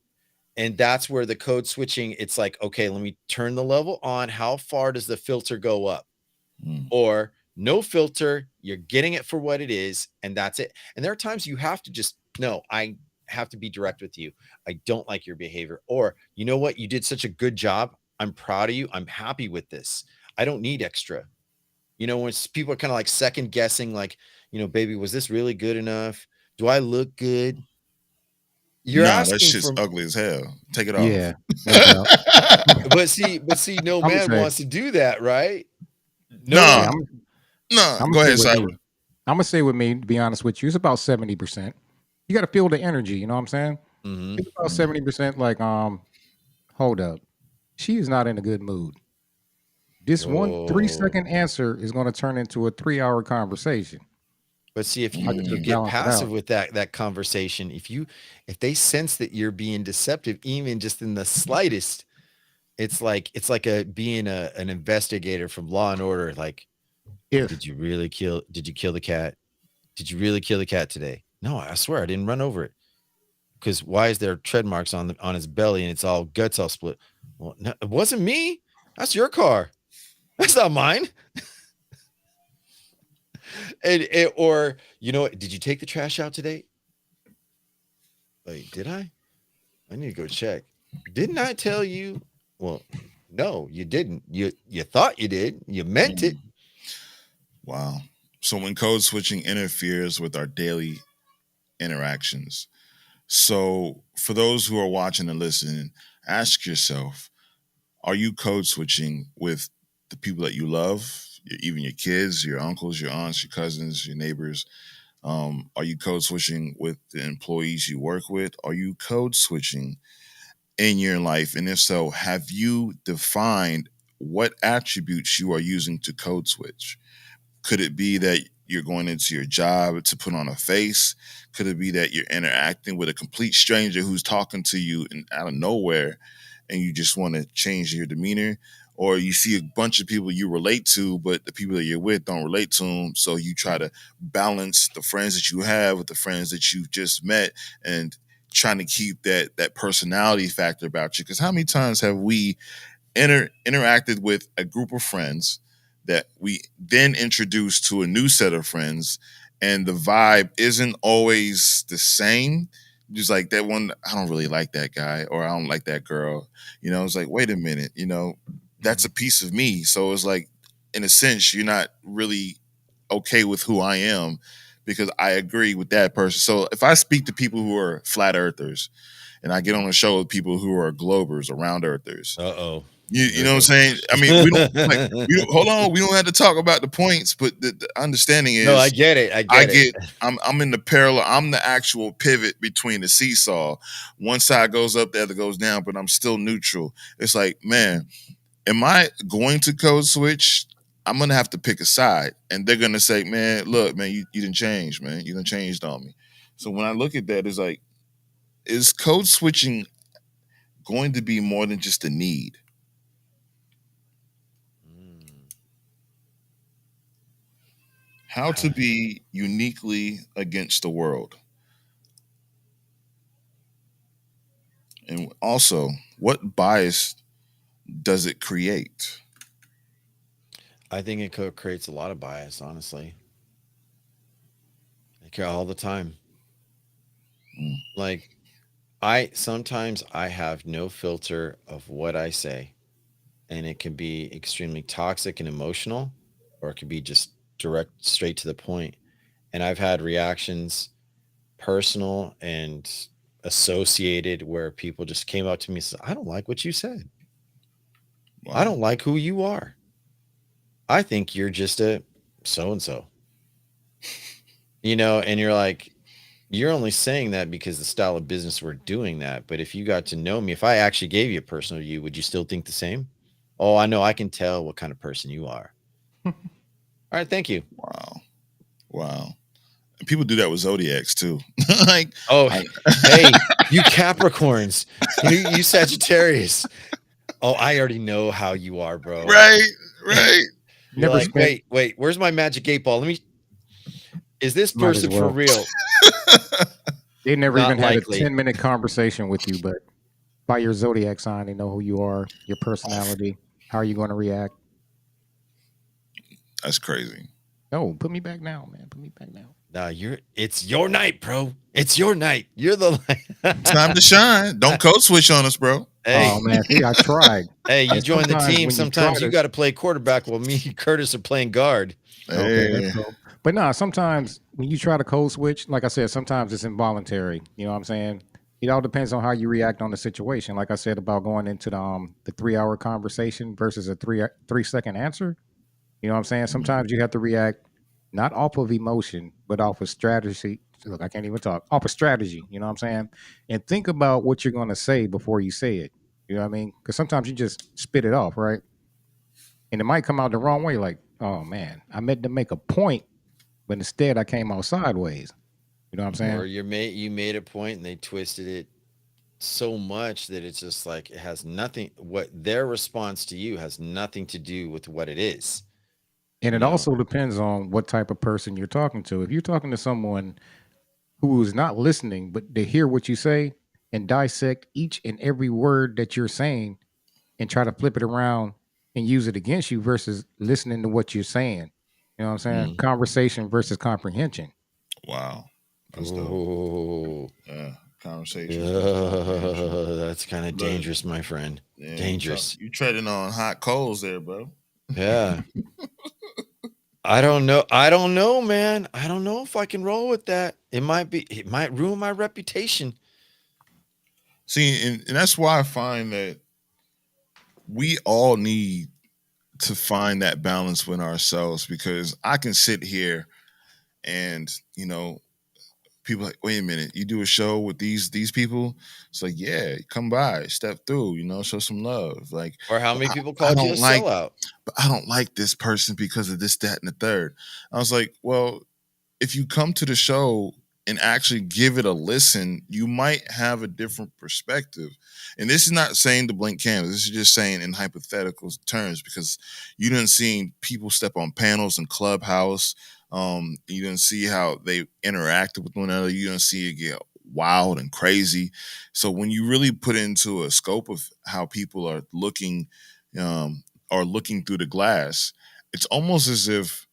[SPEAKER 2] And that's where the code switching, it's like, okay, let me turn the level on. How far does the filter go up?
[SPEAKER 1] Mm,
[SPEAKER 2] Or no filter, you're getting it for what it is, and that's it. And there are times you have to just, no, I have to be direct with you. I don't like your behavior. Or, you know what? You did such a good job. I'm proud of you. I'm happy with this. I don't need extra. When people are kind of like second guessing, like, baby, was this really good enough? Do I look good? You're
[SPEAKER 1] nah, that
[SPEAKER 2] asking
[SPEAKER 1] shit's
[SPEAKER 2] for,
[SPEAKER 1] ugly as hell. Take it off.
[SPEAKER 3] Yeah, no doubt.
[SPEAKER 2] but see, no
[SPEAKER 3] I'm gonna
[SPEAKER 2] man
[SPEAKER 3] say,
[SPEAKER 2] wants to do that, right?
[SPEAKER 1] nah,
[SPEAKER 3] yeah,
[SPEAKER 2] No,
[SPEAKER 1] nah.
[SPEAKER 3] I'm gonna
[SPEAKER 1] Go
[SPEAKER 3] say
[SPEAKER 1] ahead,
[SPEAKER 3] with
[SPEAKER 1] Cyber.
[SPEAKER 3] me. I'm gonna say with me. To be honest with you, it's about 70%. You got to feel the energy. You know what I'm saying?
[SPEAKER 2] hmm
[SPEAKER 3] It's about
[SPEAKER 1] Mm,
[SPEAKER 3] 70%. Like, hold up, she is not in a good mood. This one three
[SPEAKER 2] Oh,
[SPEAKER 3] second answer is going to turn into a 3 hour conversation.
[SPEAKER 2] but see, if
[SPEAKER 3] I
[SPEAKER 2] you
[SPEAKER 3] could
[SPEAKER 2] you
[SPEAKER 3] just
[SPEAKER 1] mm,
[SPEAKER 2] get
[SPEAKER 3] balance it
[SPEAKER 2] passive
[SPEAKER 3] out.
[SPEAKER 2] with that conversation, if they sense that you're being deceptive, even just in the slightest, it's like a being an investigator from Law and Order. Like,
[SPEAKER 3] If
[SPEAKER 2] did you kill the cat? Did you really kill the cat today? No, I swear I didn't run over it. Because why is there tread marks on its belly and it's all guts all split? Well, no, it wasn't me. That's your car. That's not mine. Or did you take the trash out today? Wait, did I? I need to go check. Didn't I tell you? Well, no, you didn't. You thought you did. You meant it.
[SPEAKER 1] mm. Wow. So when code switching interferes with our daily interactions, so for those who are watching and listening, ask yourself: are you code switching with the people that you love, even your kids, your uncles, your aunts, your cousins, your neighbors? Are you code switching with the employees you work with? Are you code switching in your life? And if so, have you defined what attributes you are using to code switch. Could it be that you're going into your job to put on a face? Could it be that you're interacting with a complete stranger who's talking to you and out of nowhere and you just want to change your demeanor? Or you see a bunch of people you relate to, but the people that you're with don't relate to them. So you try to balance the friends that you have with the friends that you've just met and trying to keep that personality factor about you. Because how many times have we interacted with a group of friends that we then introduce to a new set of friends, and the vibe isn't always the same? Just like that one, I don't really like that guy, or I don't like that girl. It's like, wait a minute, that's a piece of me. So it's like, in a sense, you're not really okay with who I am because I agree with that person. So if I speak to people who are flat earthers and I get on a show with people who are globers, around earthers,
[SPEAKER 2] Uh-oh.
[SPEAKER 1] you
[SPEAKER 2] Here
[SPEAKER 1] know
[SPEAKER 2] it
[SPEAKER 1] what I'm
[SPEAKER 2] goes.
[SPEAKER 1] saying? I mean, hold on, we don't have to talk about the points, but the understanding
[SPEAKER 2] No, I
[SPEAKER 1] is
[SPEAKER 2] get it. I
[SPEAKER 1] I
[SPEAKER 2] get it.
[SPEAKER 1] get I'm in the parallel, I'm the actual pivot between the seesaw. One side goes up, the other goes down, but I'm still neutral. It's like, man, am I going to code switch? I'm gonna have to pick a side. And they're gonna say, man, look, man, you didn't change, man. You done changed on me. So when I look at that, it's like, is code switching going to be more than just a need?
[SPEAKER 2] Mm.
[SPEAKER 1] How to be uniquely against the world. And also, what bias does it create?
[SPEAKER 2] I think it creates a lot of bias, honestly. I care all the time.
[SPEAKER 1] Mm,
[SPEAKER 2] Like, I have no filter of what I say, and it can be extremely toxic and emotional, or it could be just direct, straight to the point. And I've had reactions, personal and associated, where people just came up to me and said, I don't like what you said. I
[SPEAKER 1] wow.
[SPEAKER 2] don't like who you are. I think you're just a so and so, and you're like, you're only saying that because the style of business we're doing that. But if you got to know me, if I actually gave you a personal view, would you still think the same? Oh, I know. I can tell what kind of person you are. All right. Thank you.
[SPEAKER 1] Wow. Wow. And people do that with zodiacs too. Like,
[SPEAKER 2] Oh,
[SPEAKER 1] I,
[SPEAKER 2] hey, you Capricorns, you Sagittarius. Oh, I already know how you are, bro.
[SPEAKER 1] right, right.
[SPEAKER 2] You're
[SPEAKER 3] Never
[SPEAKER 2] like,
[SPEAKER 3] spent.
[SPEAKER 2] wait, where's my magic 8 ball? Is this
[SPEAKER 3] Might as
[SPEAKER 2] person for
[SPEAKER 3] well.
[SPEAKER 2] real?
[SPEAKER 3] They never
[SPEAKER 2] Not
[SPEAKER 3] even had a
[SPEAKER 2] likely.
[SPEAKER 3] 10-minute conversation with you, but by your zodiac sign, they know who you are, your personality, how are you going to react.
[SPEAKER 1] That's crazy.
[SPEAKER 3] No, put me back now, man. Put me back now.
[SPEAKER 2] No, it's your night, bro. It's your night. You're the
[SPEAKER 1] Time to shine. Don't code switch on us, bro.
[SPEAKER 3] Oh
[SPEAKER 2] Hey,
[SPEAKER 3] man, see, I tried.
[SPEAKER 2] hey, you
[SPEAKER 3] And
[SPEAKER 2] join the
[SPEAKER 3] sometimes
[SPEAKER 2] team.
[SPEAKER 3] when you try
[SPEAKER 2] Sometimes you
[SPEAKER 3] to,
[SPEAKER 2] got to play quarterback while me and Curtis are playing guard.
[SPEAKER 3] okay, that's
[SPEAKER 1] Hey,
[SPEAKER 3] cool. But nah, sometimes when you try to code switch, like I said, sometimes it's involuntary. You know what I'm saying? It all depends on how you react on the situation. Like I said about going into the 3 hour conversation versus a 3 second answer. You know what I'm saying? Sometimes you have to react not off of emotion, but off of strategy. Look, I can't even talk. Off of strategy. You know what I'm saying? And think about what you're going to say before you say it. You know what I mean? Because sometimes you just spit it off, right? And it might come out the wrong way. Like, oh man, I meant to make a point, but instead I came out sideways. You know what I'm
[SPEAKER 2] Or
[SPEAKER 3] saying?
[SPEAKER 2] you made a point and they twisted it so much that it's just like it has nothing. What their response to you has nothing to do with what it is.
[SPEAKER 3] And
[SPEAKER 2] You
[SPEAKER 3] it
[SPEAKER 2] know.
[SPEAKER 3] also depends on what type of person you're talking to. If you're talking to someone who is not listening, but they hear what you say and dissect each and every word that you're saying and try to flip it around and use it against you versus listening to what you're saying. You know what I'm saying?
[SPEAKER 2] Mm.
[SPEAKER 3] Conversation versus comprehension.
[SPEAKER 1] wow. That's dope.
[SPEAKER 2] Oh,
[SPEAKER 1] Yeah. Conversations versus comprehension.
[SPEAKER 2] yeah, that's kind of
[SPEAKER 1] Look,
[SPEAKER 2] dangerous, my friend.
[SPEAKER 1] yeah,
[SPEAKER 2] Dangerous.
[SPEAKER 1] you treading on hot coals there, bro.
[SPEAKER 2] Yeah. I don't know. I don't know, man. I don't know if I can roll with that. It might ruin my reputation.
[SPEAKER 1] See, and that's why I find that we all need to find that balance with ourselves, because I can sit here and, people like, wait a minute, you do a show with these people? It's like, yeah, come by, step through, show some love. Like,
[SPEAKER 2] Or how
[SPEAKER 1] but
[SPEAKER 2] many people
[SPEAKER 1] I
[SPEAKER 2] called you a
[SPEAKER 1] don't like,
[SPEAKER 2] sellout?
[SPEAKER 1] but I don't like this person because of this, that, and the third. I was like, well, if you come to the show and actually give it a listen, you might have a different perspective. And this is not saying to blink canvas. This is just saying in hypothetical terms because you didn't see people step on panels in Clubhouse. You didn't see how they interacted with one another. You didn't see it get wild and crazy. So when you really put into a scope of how people um, are looking through the glass, it's almost as if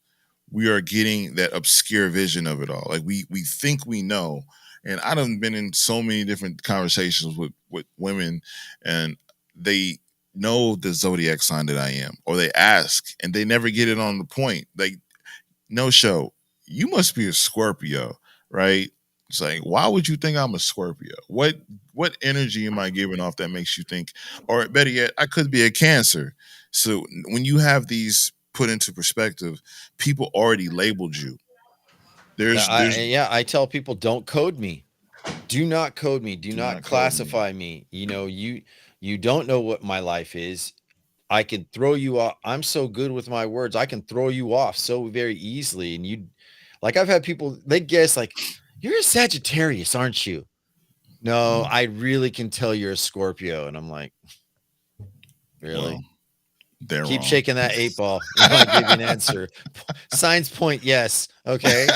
[SPEAKER 1] we are getting that obscure vision of it all. Like we think we know. And I done been in so many different conversations with women and they know the zodiac sign that I am, or they ask and they never get it on the point. Like, no show, you must be a Scorpio, right? It's like, why would you think I'm a Scorpio? What energy am I giving off that makes you think, or better yet, I could be a Cancer? So when you have these put into perspective, people already labeled you. There's
[SPEAKER 2] I tell people, don't code me. Do not code me. Do
[SPEAKER 1] do
[SPEAKER 2] not
[SPEAKER 1] not code me.
[SPEAKER 2] classify me. You don't know what my life is. I can throw you off. I'm so good with my words. I can throw you off so very easily. And like I've had people, they guess like, you're a Sagittarius, aren't you? No,
[SPEAKER 1] Mm,
[SPEAKER 2] I really can tell you're a Scorpio. And I'm like,
[SPEAKER 1] well,
[SPEAKER 2] really?
[SPEAKER 1] they're
[SPEAKER 2] Keep
[SPEAKER 1] wrong.
[SPEAKER 2] shaking that 8 ball and I'll give you an answer. Signs point yes. Okay.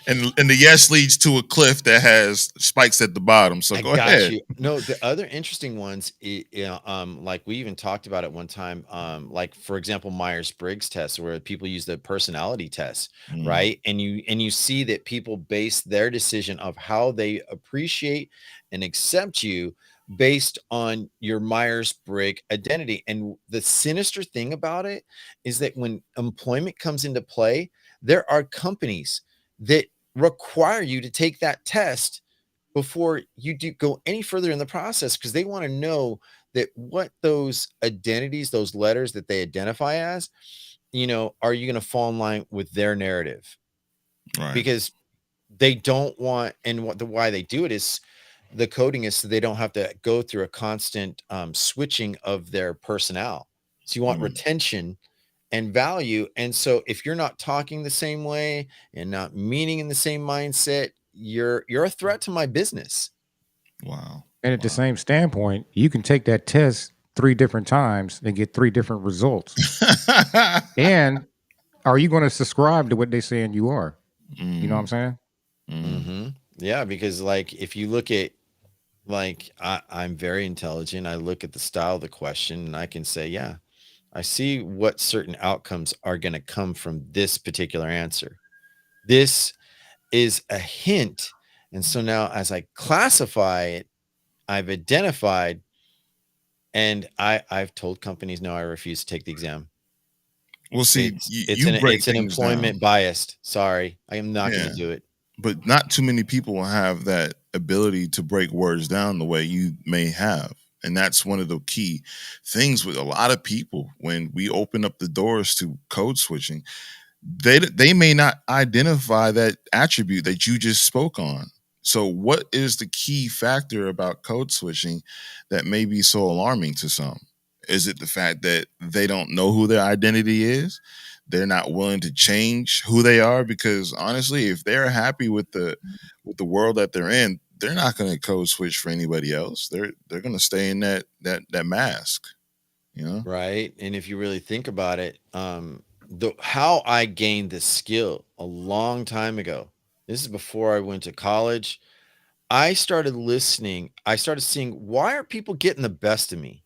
[SPEAKER 1] And the yes leads to a cliff that has spikes at the bottom. So
[SPEAKER 2] I
[SPEAKER 1] go
[SPEAKER 2] got
[SPEAKER 1] ahead.
[SPEAKER 2] you. No, the other interesting ones, like we even talked about it one time, like for example, Myers-Briggs test, where people use the personality test,
[SPEAKER 1] Mm,
[SPEAKER 2] right? And you see that people base their decision of how they appreciate and accept you based on your Myers-Briggs identity. And the sinister thing about it is that when employment comes into play, there are companies that require you to take that test before you do go any further in the process because they want to know that what those identities, those letters that they identify as, are you going to fall in line with their narrative?
[SPEAKER 1] right.
[SPEAKER 2] Because they don't want, and why they do it is the coding is so they don't have to go through a constant switching of their personnel. So you want
[SPEAKER 1] Mm,
[SPEAKER 2] retention and value. And so if you're not talking the same way and not meaning in the same mindset, you're a threat to my business.
[SPEAKER 1] wow.
[SPEAKER 3] And at the
[SPEAKER 1] Wow.
[SPEAKER 3] same standpoint, you can take that test 3 different times and get 3 different results. And are you going to subscribe to what they're saying you are? You know what I'm
[SPEAKER 1] mm,
[SPEAKER 3] saying?
[SPEAKER 1] mm.
[SPEAKER 2] Hmm. Yeah, because like if you look at like I'm very intelligent, I look at the style of the question and I can say, yeah, I see what certain outcomes are going to come from this particular answer. This is a hint. And so now as I classify it, I've identified and I've told companies no, I refuse to take the exam.
[SPEAKER 1] Well, see,
[SPEAKER 2] It's
[SPEAKER 1] you,
[SPEAKER 2] it's
[SPEAKER 1] you
[SPEAKER 2] an
[SPEAKER 1] break
[SPEAKER 2] it's an
[SPEAKER 1] things down.
[SPEAKER 2] employment biased. Sorry, I am not going to
[SPEAKER 1] Yeah.
[SPEAKER 2] do it.
[SPEAKER 1] But not too many people will have that ability to break words down the way you may have. And that's one of the key things with a lot of people when we open up the doors to code switching. They may not identify that attribute that you just spoke on. So what is the key factor about code switching that may be so alarming to some? Is it the fact that they don't know who their identity is? They're not willing to change who they are because honestly, if they're happy with the world that they're in, they're not going to code switch for anybody else. They're going to stay in that mask, you know?
[SPEAKER 2] Right. And if you really think about it, the how I gained this skill a long time ago. This is before I went to college. I started listening. I started seeing why are people getting the best of me?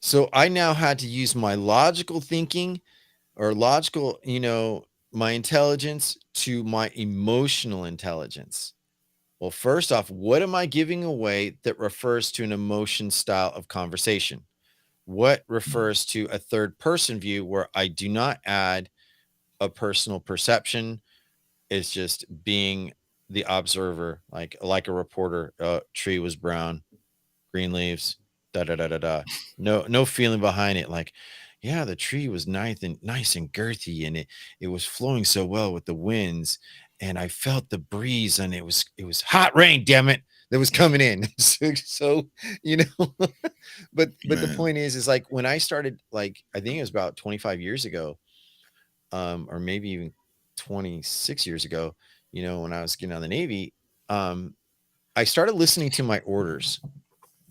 [SPEAKER 2] So I now had to use my logical thinking or logical, my intelligence to my emotional intelligence. Well, first off, what am I giving away that refers to an emotion style of conversation? What refers to a third person view where I do not add a personal perception? It's just being the observer, like a reporter. Tree was brown, green leaves, da da da da da. No feeling behind it. Like, yeah, the tree was nice and girthy, and it was flowing so well with the winds, and I felt the breeze, and it was hot rain, damn it, that was coming in. So you know, but the
[SPEAKER 1] Man.
[SPEAKER 2] point is like when I started, like I think it was about 25 years ago, or maybe even 26 years ago, you know, when I was getting out of the Navy, I started listening to my orders.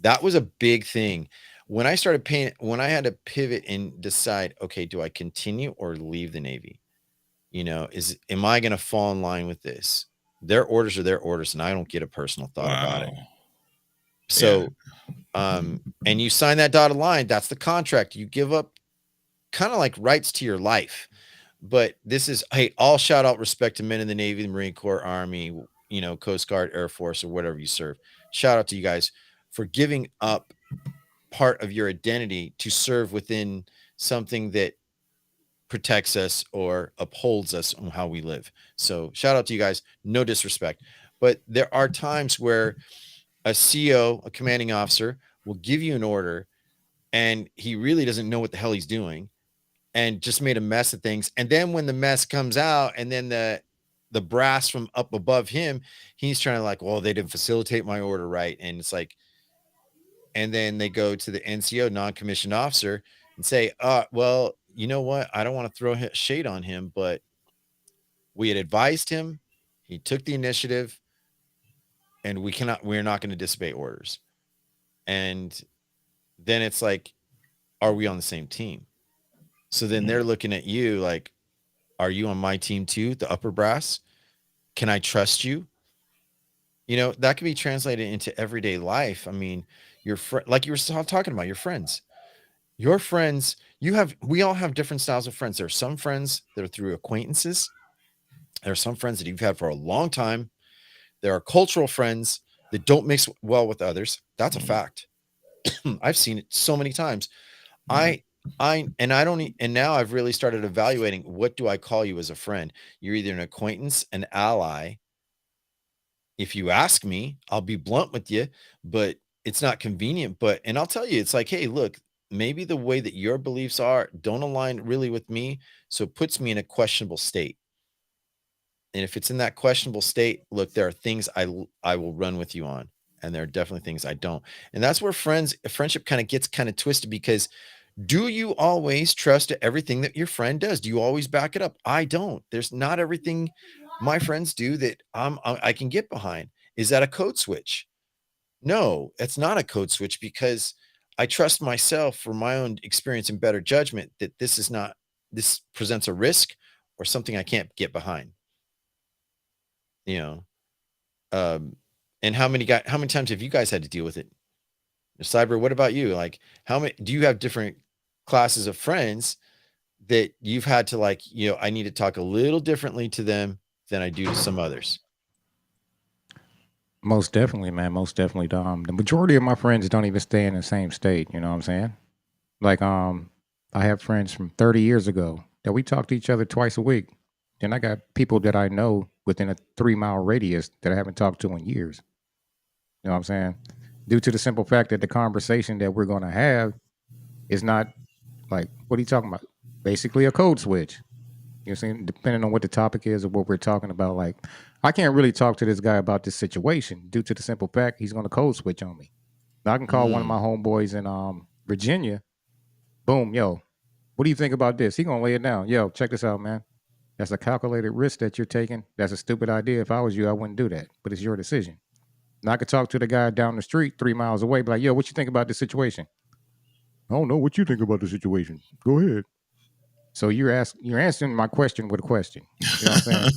[SPEAKER 2] That was a big thing. When I started paying, when I had to pivot and decide, okay, do I continue or leave the Navy? You know, am I going to fall in line with this? Their orders are their orders, and I don't get a personal thought about it.
[SPEAKER 1] Wow. Yeah.
[SPEAKER 2] So, and you sign that dotted line, that's the contract. You give up kind of like rights to your life. But this is, hey, all shout out respect to men in the Navy, the Marine Corps, Army, you know, Coast Guard, Air Force, or whatever you serve. Shout out to you guys for giving up part of your identity to serve within something that protects us or upholds us on how we live. So shout out to you guys. No disrespect. But there are times where a CO, a commanding officer, will give you an order and he really doesn't know what the hell he's doing and just made a mess of things. And then when the mess comes out and then the brass from up above him, he's trying to like, well, they didn't facilitate my order right. And it's like, and then they go to the NCO, non-commissioned officer, and say, well, you know what? I don't want to throw shade on him, but we had advised him. He took the initiative, and we're not going to disobey orders. And then it's like, are we on the same team? So then they're looking at you like, are you on my team too? The upper brass? Can I trust you? You know, that can be translated into everyday life. I mean, your friend, like you were talking about, your friends, we all have different styles of friends. There are some friends that are through acquaintances. There are some friends that you've had for a long time. There are cultural friends that don't mix well with others. That's a fact. I've seen it so many times. And now I've really started evaluating, what do I call you as a friend? You're either an acquaintance, an ally. If you ask me, I'll be blunt with you, but it's not convenient. And I'll tell you, it's like, hey, look, maybe the way that your beliefs are don't align really with me. So it puts me in a questionable state. And if it's in that questionable state, look, there are things I will run with you on. And there are definitely things I don't. And that's where friendship kind of gets kind of twisted, because do you always trust everything that your friend does? Do you always back it up? I don't. There's not everything my friends do that I can get behind. Is that a code switch? No, it's not a code switch, because I trust myself for my own experience and better judgment that this presents a risk or something I can't get behind. You know, and how many times have you guys had to deal with it? Cyber, what about you? Like, how many do you have different classes of friends that you've had to, like, you know, I need to talk a little differently to them than I do to some others?
[SPEAKER 3] Most definitely, man. Most definitely. The majority of my friends don't even stay in the same state. You know what I'm saying? Like, I have friends from 30 years ago that we talk to each other twice a week. Then I got people that I know within a 3 mile radius that I haven't talked to in years. You know what I'm saying? Due to the simple fact that the conversation that we're going to have is not like, what are you talking about? Basically a code switch. You know what I'm saying? Depending on what the topic is or what we're talking about. Like, I can't really talk to this guy about this situation due to the simple fact he's going to code switch on me. Now, I can call one of my homeboys in Virginia. Boom, yo, what do you think about this? He gonna lay it down. Yo, check this out, man. That's a calculated risk that you're taking. That's a stupid idea. If I was you, I wouldn't do that. But it's your decision. Now I could talk to the guy down the street 3 miles away, be like, yo, what you think about this situation? I don't know what you think about the situation. Go ahead. So you're answering my question with a question. You know what I'm saying?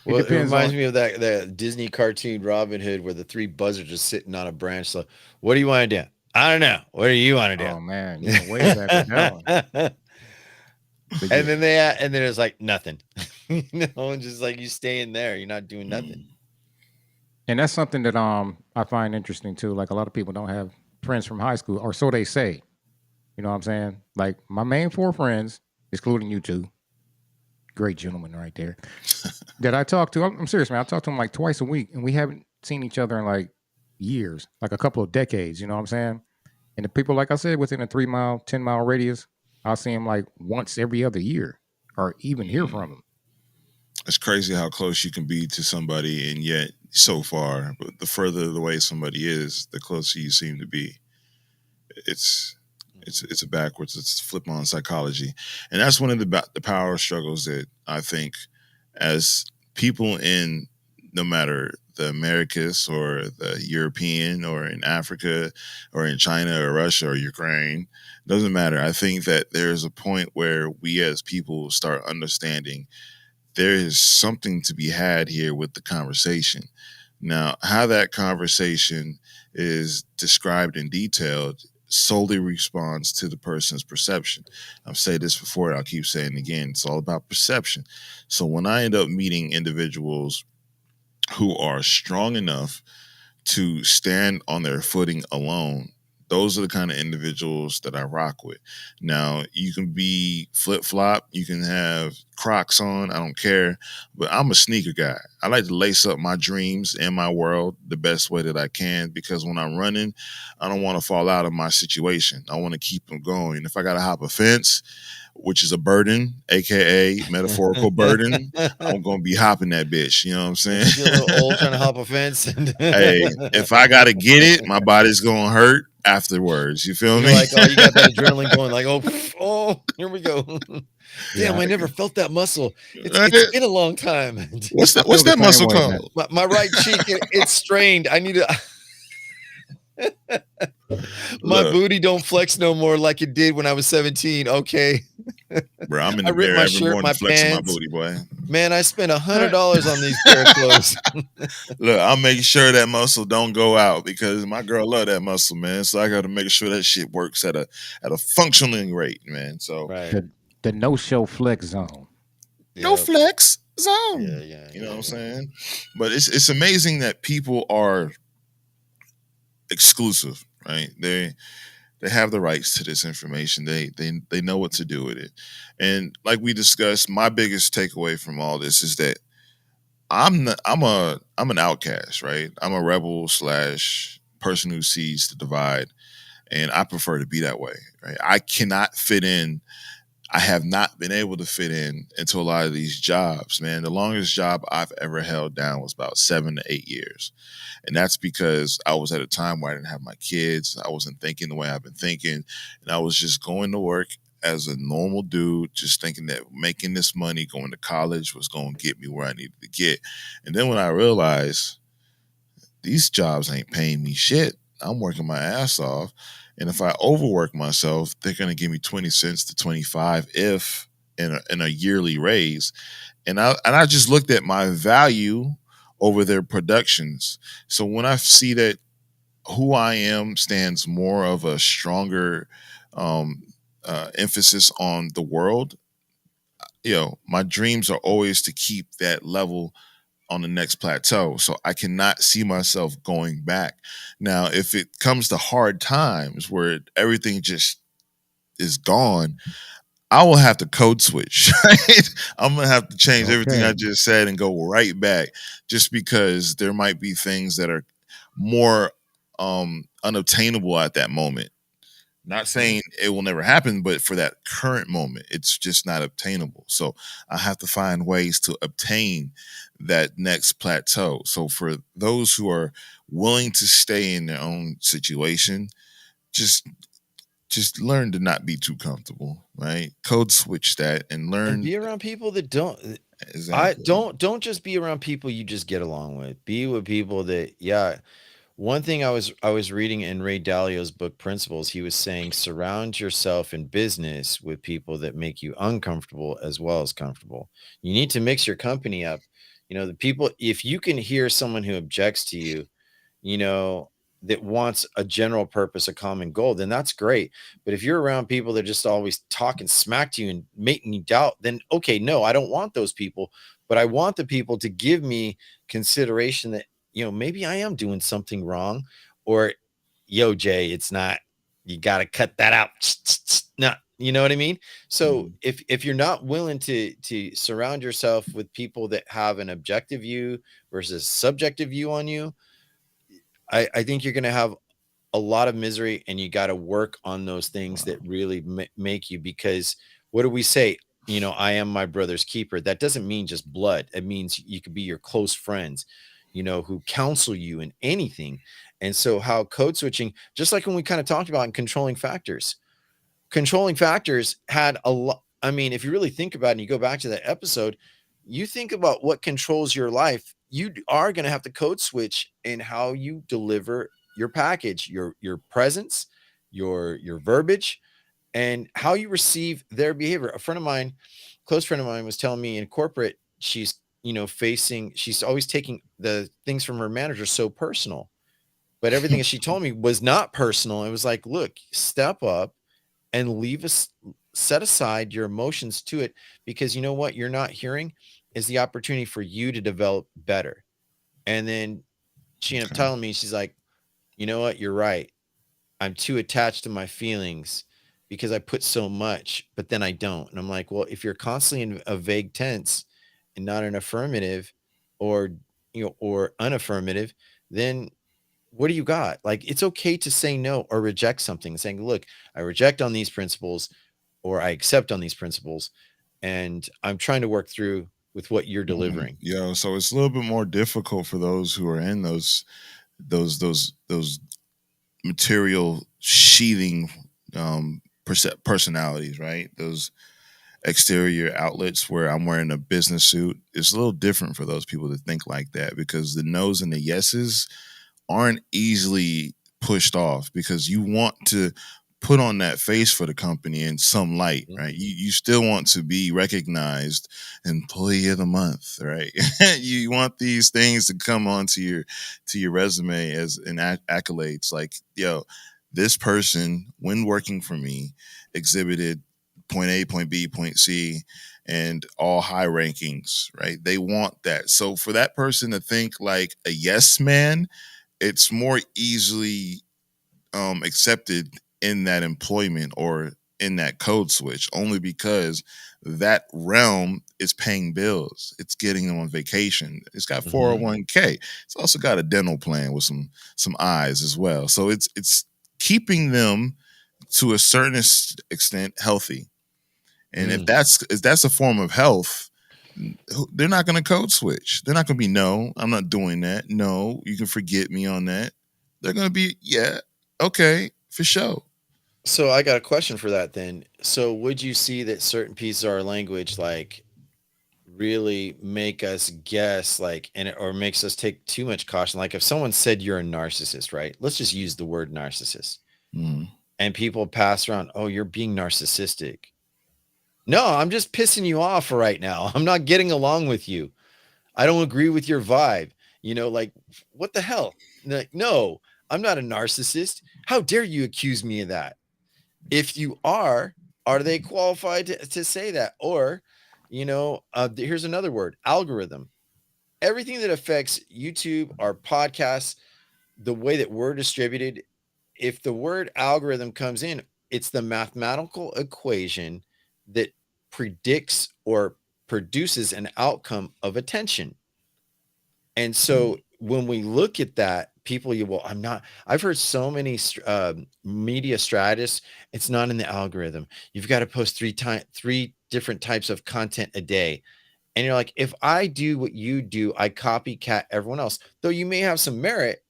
[SPEAKER 3] It
[SPEAKER 2] Well, it
[SPEAKER 3] depends
[SPEAKER 2] reminds
[SPEAKER 3] on.
[SPEAKER 2] me of that Disney cartoon Robin Hood, where the three buzzards are sitting on a branch. So, what do you want to do? I don't know. What do you want to
[SPEAKER 3] Oh man, you
[SPEAKER 2] do?
[SPEAKER 3] went way back with that one. But yeah.
[SPEAKER 2] And then it's like nothing. You know, and just like you staying there, you're not doing nothing.
[SPEAKER 3] And that's something that I find interesting too. Like a lot of people don't have friends from high school, or so they say. You know what I'm saying? Like my main four friends, excluding you two, great gentlemen right there, that I talk to. I'm serious, man. I talk to them like twice a week, and we haven't seen each other in like years, like a couple of decades. You know what I'm saying? And the people, like I said, within a 3 mile, 10 mile radius, I'll see them like once every other year, or even hear from them.
[SPEAKER 1] It's crazy how close you can be to somebody, and yet so far. But the further away somebody is, the closer you seem to be. It's it's a backwards. It's flip on psychology, and that's one of the power struggles that I think as people in no matter the Americas or the European or in Africa or in China or Russia or Ukraine, doesn't matter. I think that there's a point where we as people start understanding there is something to be had here with the conversation. Now, how that conversation is described and detailed solely responds to the person's perception. I've said this before, and I'll keep saying it again. It's all about perception. So when I end up meeting individuals who are strong enough to stand on their footing alone, those are the kind of individuals that I rock with. Now, you can be flip flop, you can have Crocs on, I don't care, but I'm a sneaker guy. I like to lace up my dreams and my world the best way that I can because when I'm running, I don't want to fall out of my situation. I want to keep them going. If I got to hop a fence, which is a burden, aka metaphorical burden, I'm gonna be hopping that bitch. You know what I'm saying?
[SPEAKER 2] Don't you feel a little old trying to hop a fence?
[SPEAKER 1] Hey, if I gotta get it, my body's gonna hurt afterwards. You feel
[SPEAKER 2] You're
[SPEAKER 1] me?
[SPEAKER 2] like, oh, you got that adrenaline going, like, oh, oh, here we go.
[SPEAKER 3] Yeah,
[SPEAKER 2] Damn, I never felt that muscle. It's
[SPEAKER 1] Right?
[SPEAKER 2] been a long time.
[SPEAKER 1] What's that?
[SPEAKER 3] I feel
[SPEAKER 1] What's
[SPEAKER 3] the
[SPEAKER 1] that
[SPEAKER 3] same
[SPEAKER 1] muscle
[SPEAKER 3] way, man.
[SPEAKER 1] called?
[SPEAKER 2] My right cheek, it's strained. I need to. My
[SPEAKER 1] Look,
[SPEAKER 2] booty don't flex no more like it did when I was 17. Okay,
[SPEAKER 1] bro, I'm in
[SPEAKER 2] I
[SPEAKER 1] the
[SPEAKER 2] ripped
[SPEAKER 1] mirror
[SPEAKER 2] my
[SPEAKER 1] every
[SPEAKER 2] shirt,
[SPEAKER 1] morning
[SPEAKER 2] my
[SPEAKER 1] flexing my
[SPEAKER 2] pants.
[SPEAKER 1] booty, boy.
[SPEAKER 2] Man, I spent $100 on these pair of clothes.
[SPEAKER 1] Look, I'm making sure that muscle don't go out because my girl love that muscle, man. So I got to make sure that shit works at a functioning rate, man. So
[SPEAKER 2] Right.
[SPEAKER 3] The no show flex zone.
[SPEAKER 1] no
[SPEAKER 2] Yep.
[SPEAKER 1] flex
[SPEAKER 2] Yeah.
[SPEAKER 1] zone.
[SPEAKER 2] Yeah.
[SPEAKER 1] You know
[SPEAKER 2] Yeah.
[SPEAKER 1] what I'm
[SPEAKER 2] Yeah.
[SPEAKER 1] saying? But it's amazing that people are exclusive, right? They have the rights to this information. They know what to do with it. And like we discussed, my biggest takeaway from all this is that I'm an outcast, right? I'm a rebel slash person who sees the divide, and I prefer to be that way, right? I cannot fit in. I have not been able to fit in into a lot of these jobs, man. The longest job I've ever held down was about 7 to 8 years. And that's because I was at a time where I didn't have my kids. I wasn't thinking the way I've been thinking. And I was just going to work as a normal dude, just thinking that making this money, going to college was going to get me where I needed to get. And then when I realized these jobs ain't paying me shit, I'm working my ass off. And if I overwork myself, they're going to give me 20 cents to 25 if in a yearly raise. And I just looked at my value over their productions. So when I see that who I am stands more of a stronger um, emphasis on the world, my dreams are always to keep that level on the next plateau. So I cannot see myself going back. Now, if it comes to hard times where everything just is gone, I will have to code switch. Right? I'm gonna have to change everything I
[SPEAKER 3] Okay.
[SPEAKER 1] just said and go right back, just because there might be things that are more unobtainable at that moment. Not
[SPEAKER 2] Mhm.
[SPEAKER 1] saying it will never happen, but for that current moment, it's just not obtainable. So I have to find ways to obtain that next plateau. So for those who are willing to stay in their own situation, just just learn to not be too comfortable, right? Code switch that and
[SPEAKER 2] And
[SPEAKER 1] learn
[SPEAKER 2] be around people that don't. I
[SPEAKER 1] exactly.
[SPEAKER 2] don't just be around people you just get along with. Be with people that, yeah. One thing I was reading in Ray Dalio's book Principles, he was saying surround yourself in business with people that make you uncomfortable as well as comfortable. You need to mix your company up. The people, if you can hear someone who objects to you, you know, that wants a general purpose, a common goal, then that's great. But if you're around people that just always talking smack to you and making you doubt, then okay, no, I don't want those people. But I want the people to give me consideration that, maybe I am doing something wrong, or yo, Jay, it's not, you got to cut that out. No, you know what I mean? So
[SPEAKER 1] Mhm.
[SPEAKER 2] if you're not willing to surround yourself with people that have an objective view versus subjective view on you, I think you're going to have a lot of misery, and you got to work on those things that
[SPEAKER 1] Wow.
[SPEAKER 2] really make you, because what do we say? I am my brother's keeper. That doesn't mean just blood. It means you could be your close friends, who counsel you in anything. And so, how code switching, just like when we kind of talked about in controlling factors had a lot. I mean, if you really think about it and you go back to that episode, you think about what controls your life, you are going to have to code switch in how you deliver your package, your presence, your verbiage, and how you receive their behavior. A friend of mine, close friend of mine, was telling me in corporate, she's always taking the things from her manager so personal. But everything that she told me was not personal. It was like, look, step up and leave us, set aside your emotions to it, because you know what you're not hearing is the opportunity for you to develop better. And then she ended up
[SPEAKER 1] Okay.
[SPEAKER 2] telling me, she's like, you know what, you're right. I'm too attached to my feelings because I put so much, but then I don't. And I'm like, well, if you're constantly in a vague tense and not an affirmative, or or unaffirmative, then what do you got? Like, it's okay to say no or reject something, saying, look, I reject on these principles, or I accept on these principles, and I'm trying to work through with what you're delivering.
[SPEAKER 1] Yeah, so it's a little bit more difficult for those who are in those material sheathing personalities, right? Those exterior outlets where I'm wearing a business suit. It's a little different for those people to think like that, because the no's and the yeses aren't easily pushed off, because you want to put on that face for the company in some light,
[SPEAKER 2] Mhm.
[SPEAKER 1] right? You still want to be recognized employee of the month, right? You want these things to come onto your resume as an accolades, like, yo, this person when working for me exhibited point A, point B, point C, and all high rankings, right? They want that. So for that person to think like a yes man, it's more easily accepted in that employment or in that code switch, only because that realm is paying bills. It's getting them on vacation. It's got
[SPEAKER 2] Mhm.
[SPEAKER 1] 401k. It's also got a dental plan with some eyes as well. So it's keeping them to a certain extent healthy. And
[SPEAKER 2] Mm.
[SPEAKER 1] if that's a form of health, they're not going to code switch. They're not going to be, no, I'm not doing that. No, you can forget me on that. They're going to be, yeah, okay, for sure.
[SPEAKER 2] So I got a question for that then. So would you see that certain pieces of our language, like, really make us guess, like, and or makes us take too much caution? Like, if someone said you're a narcissist, right? Let's just use the word narcissist.
[SPEAKER 1] Mm.
[SPEAKER 2] And people pass around, oh, you're being narcissistic. No, I'm just pissing you off right now. I'm not getting along with you. I don't agree with your vibe. Like, what the hell? Like, no, I'm not a narcissist. How dare you accuse me of that? If you are they qualified to say that? Or, here's another word: algorithm. Everything that affects YouTube or podcasts, the way that we're distributed, if the word algorithm comes in, it's the mathematical equation that predicts or produces an outcome of attention. And
[SPEAKER 1] Mm.
[SPEAKER 2] so when we look at that, people, I've heard so many media strategists, it's not in the algorithm. You've got to post three different types of content a day. And you're like, if I do what you do, I copycat everyone else. Though you may have some merit,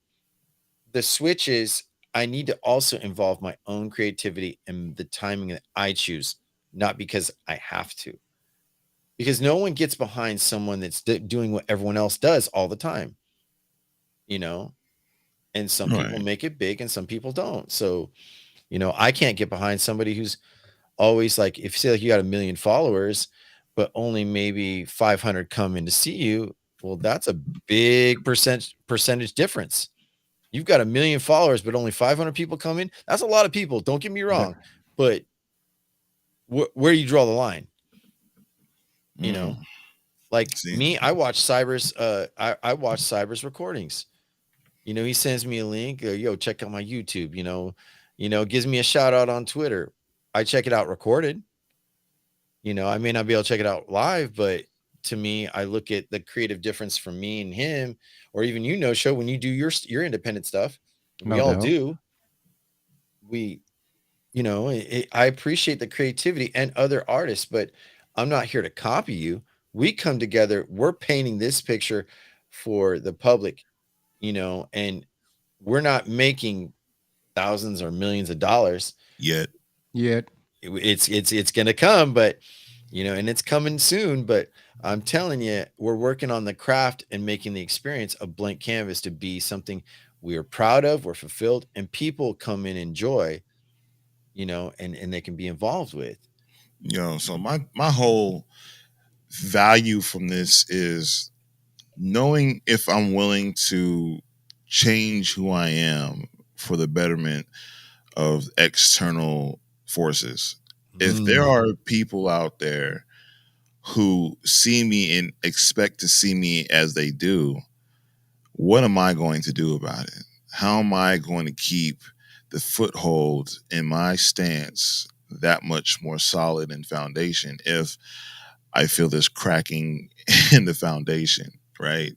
[SPEAKER 2] the switch is, I need to also involve my own creativity and the timing that I choose, not because I have to. Because no one gets behind someone that's doing what everyone else does all the time, you know? And some people
[SPEAKER 1] Right.
[SPEAKER 2] make it big and some people don't. So, I can't get behind somebody who's always like, if you say like you got a million followers, but only maybe 500 come in to see you, well, that's a big percentage difference. You've got a million followers, but only 500 people come in. That's a lot of people. Don't get me
[SPEAKER 3] Yeah.
[SPEAKER 2] wrong, but where do you draw the line? You
[SPEAKER 1] Mm.
[SPEAKER 2] know, like
[SPEAKER 1] See.
[SPEAKER 2] me, I watch Cyber's. I watch Cyber's recordings. He sends me a link. Yo, check out my YouTube. Gives me a shout out on Twitter. I check it out recorded. I may not be able to check it out live, but to me, I look at the creative difference from me and him, or even show when you do your independent stuff. We
[SPEAKER 3] No
[SPEAKER 2] all
[SPEAKER 3] doubt.
[SPEAKER 2] do. We I appreciate the creativity and other artists, but I'm not here to copy you. We come together, we're painting this picture for the public, and we're not making thousands or millions of dollars.
[SPEAKER 1] Yet,
[SPEAKER 3] Yet,
[SPEAKER 2] It's going to come, but and it's coming soon, but I'm telling you, we're working on the craft and making the experience of blank canvas to be something we are proud of, we're fulfilled, and people come and enjoy, and they can be involved with.
[SPEAKER 1] so my whole value from this is knowing if I'm willing to change who I am for the betterment of external forces. If there
[SPEAKER 2] Mm.
[SPEAKER 1] are people out there who see me and expect to see me as they do, what am I going to do about it? How am I going to keep the foothold in my stance that much more solid and foundation if I feel this cracking in the foundation, right?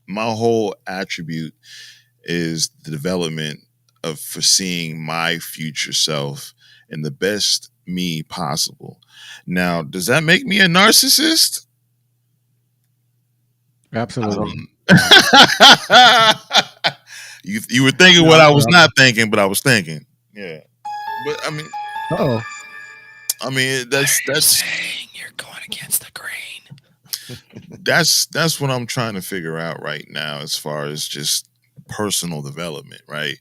[SPEAKER 1] My whole attribute is the development of foreseeing my future self and the best me possible. Now, does that make me a narcissist? I
[SPEAKER 3] absolutely.
[SPEAKER 1] don't. You were thinking what
[SPEAKER 3] No,
[SPEAKER 1] I was
[SPEAKER 3] no.
[SPEAKER 1] not thinking, but I was thinking. Yeah, but
[SPEAKER 3] Oh,
[SPEAKER 1] I mean
[SPEAKER 2] What are
[SPEAKER 1] that's
[SPEAKER 2] you
[SPEAKER 1] that's
[SPEAKER 2] saying? You're going against the grain.
[SPEAKER 1] that's what I'm trying to figure out right now as far as just personal development, right?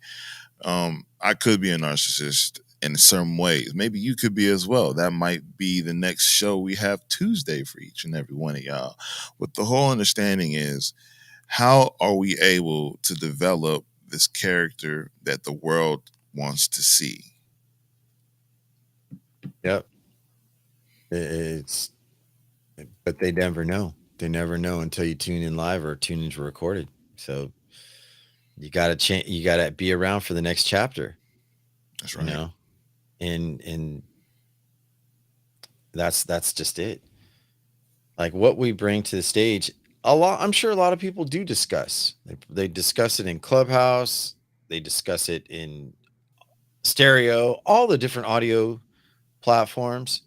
[SPEAKER 1] I could be a narcissist in some ways. Maybe you could be as well. That might be the next show we have Tuesday for each and every one of y'all. But the whole understanding is, how are we able to develop this character that the world wants to see?
[SPEAKER 2] Yep. It's but they never know. They never know until you tune in live or tune into recorded. So you gotta change. You gotta be around for the next chapter.
[SPEAKER 1] That's
[SPEAKER 2] You
[SPEAKER 1] right.
[SPEAKER 2] know, and that's just it. Like what we bring to the stage. A lot. I'm sure a lot of people do discuss. They discuss it in Clubhouse. They discuss it in stereo. All the different audio platforms.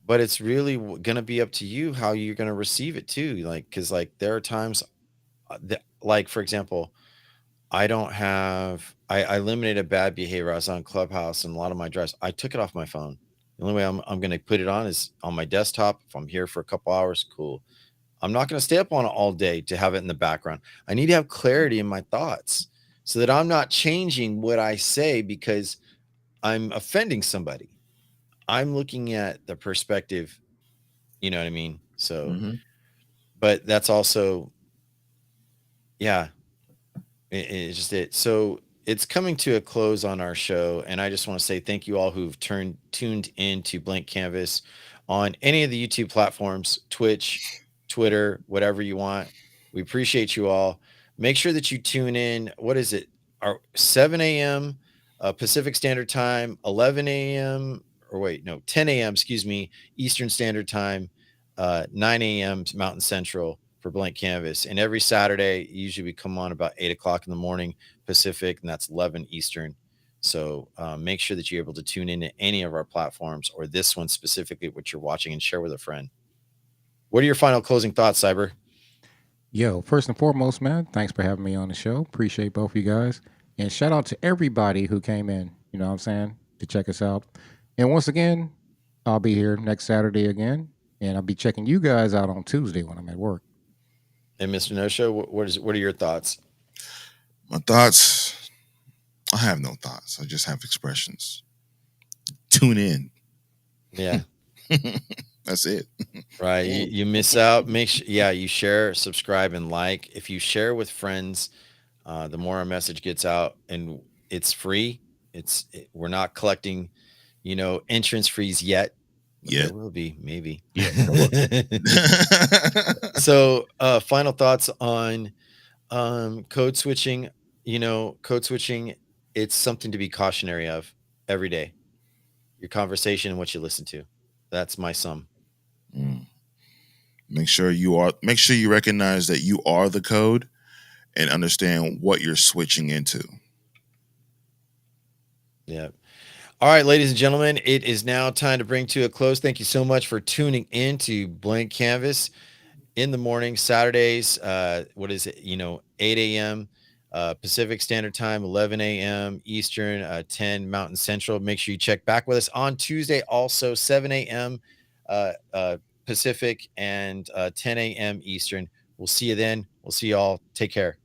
[SPEAKER 2] But it's really gonna be up to you how you're gonna receive it too. Like, because like there are times, like for example, I eliminated bad behavior. I was on Clubhouse and a lot of my drives. I took it off my phone. The only way I'm going to put it on is on my desktop. If I'm here for a couple hours, cool. I'm not going to stay up on it all day to have it in the background. I need to have clarity in my thoughts so that I'm not changing what I say because I'm offending somebody. I'm looking at the perspective, you know what I mean? So,
[SPEAKER 1] Hmm.
[SPEAKER 2] but that's also, yeah, it's just it. So it's coming to a close on our show, and I just want to say thank you all who've tuned into Blank Canvas on any of the YouTube platforms, Twitch, Twitter, whatever you want. We appreciate you all. Make sure that you tune in. What is it? Our 7 a.m. Pacific Standard Time, 11 a.m. or wait, no, 10 a.m. Excuse me, Eastern Standard Time, 9 a.m. Mountain Central for Blank Canvas. And every Saturday, usually we come on about 8 o'clock in the morning Pacific, and that's 11 Eastern. So make sure that you're able to tune into any of our platforms or this one specifically, what you're watching, and share with a friend. What are your final closing thoughts, Cyber?
[SPEAKER 3] yo, first and foremost, man, thanks for having me on the show. Appreciate both of you guys. And shout out to everybody who came in, you know what I'm saying, to check us out. And once again, I'll be here next Saturday again. And I'll be checking you guys out on Tuesday when I'm at work.
[SPEAKER 2] And Mr. No Show, what are your thoughts?
[SPEAKER 1] My thoughts. I have no thoughts. I just have expressions. Tune in.
[SPEAKER 2] Yeah,
[SPEAKER 1] That's it.
[SPEAKER 2] right. You miss out. Yeah, you share, subscribe, and like. If you share with friends, the more our message gets out, and it's free. We're not collecting, entrance fees yet, but there
[SPEAKER 1] Yet.
[SPEAKER 2] will be maybe.
[SPEAKER 3] Yeah, sure.
[SPEAKER 2] So, final thoughts on code switching. Code switching. It's something to be cautionary of every day. Your conversation and what you listen to. That's my sum.
[SPEAKER 1] Mm. Make sure you recognize that you are the code and understand what you're switching into.
[SPEAKER 2] Yeah. All right, ladies and gentlemen, it is now time to bring to a close. Thank you so much for tuning in to Blank Canvas in the morning, Saturdays. What is it? 8 a.m. Pacific Standard Time, 11 a.m. Eastern, 10 Mountain Central. Make sure you check back with us on Tuesday, also 7 a.m. Pacific and 10 a.m. Eastern. We'll see you then. We'll see you all. Take care.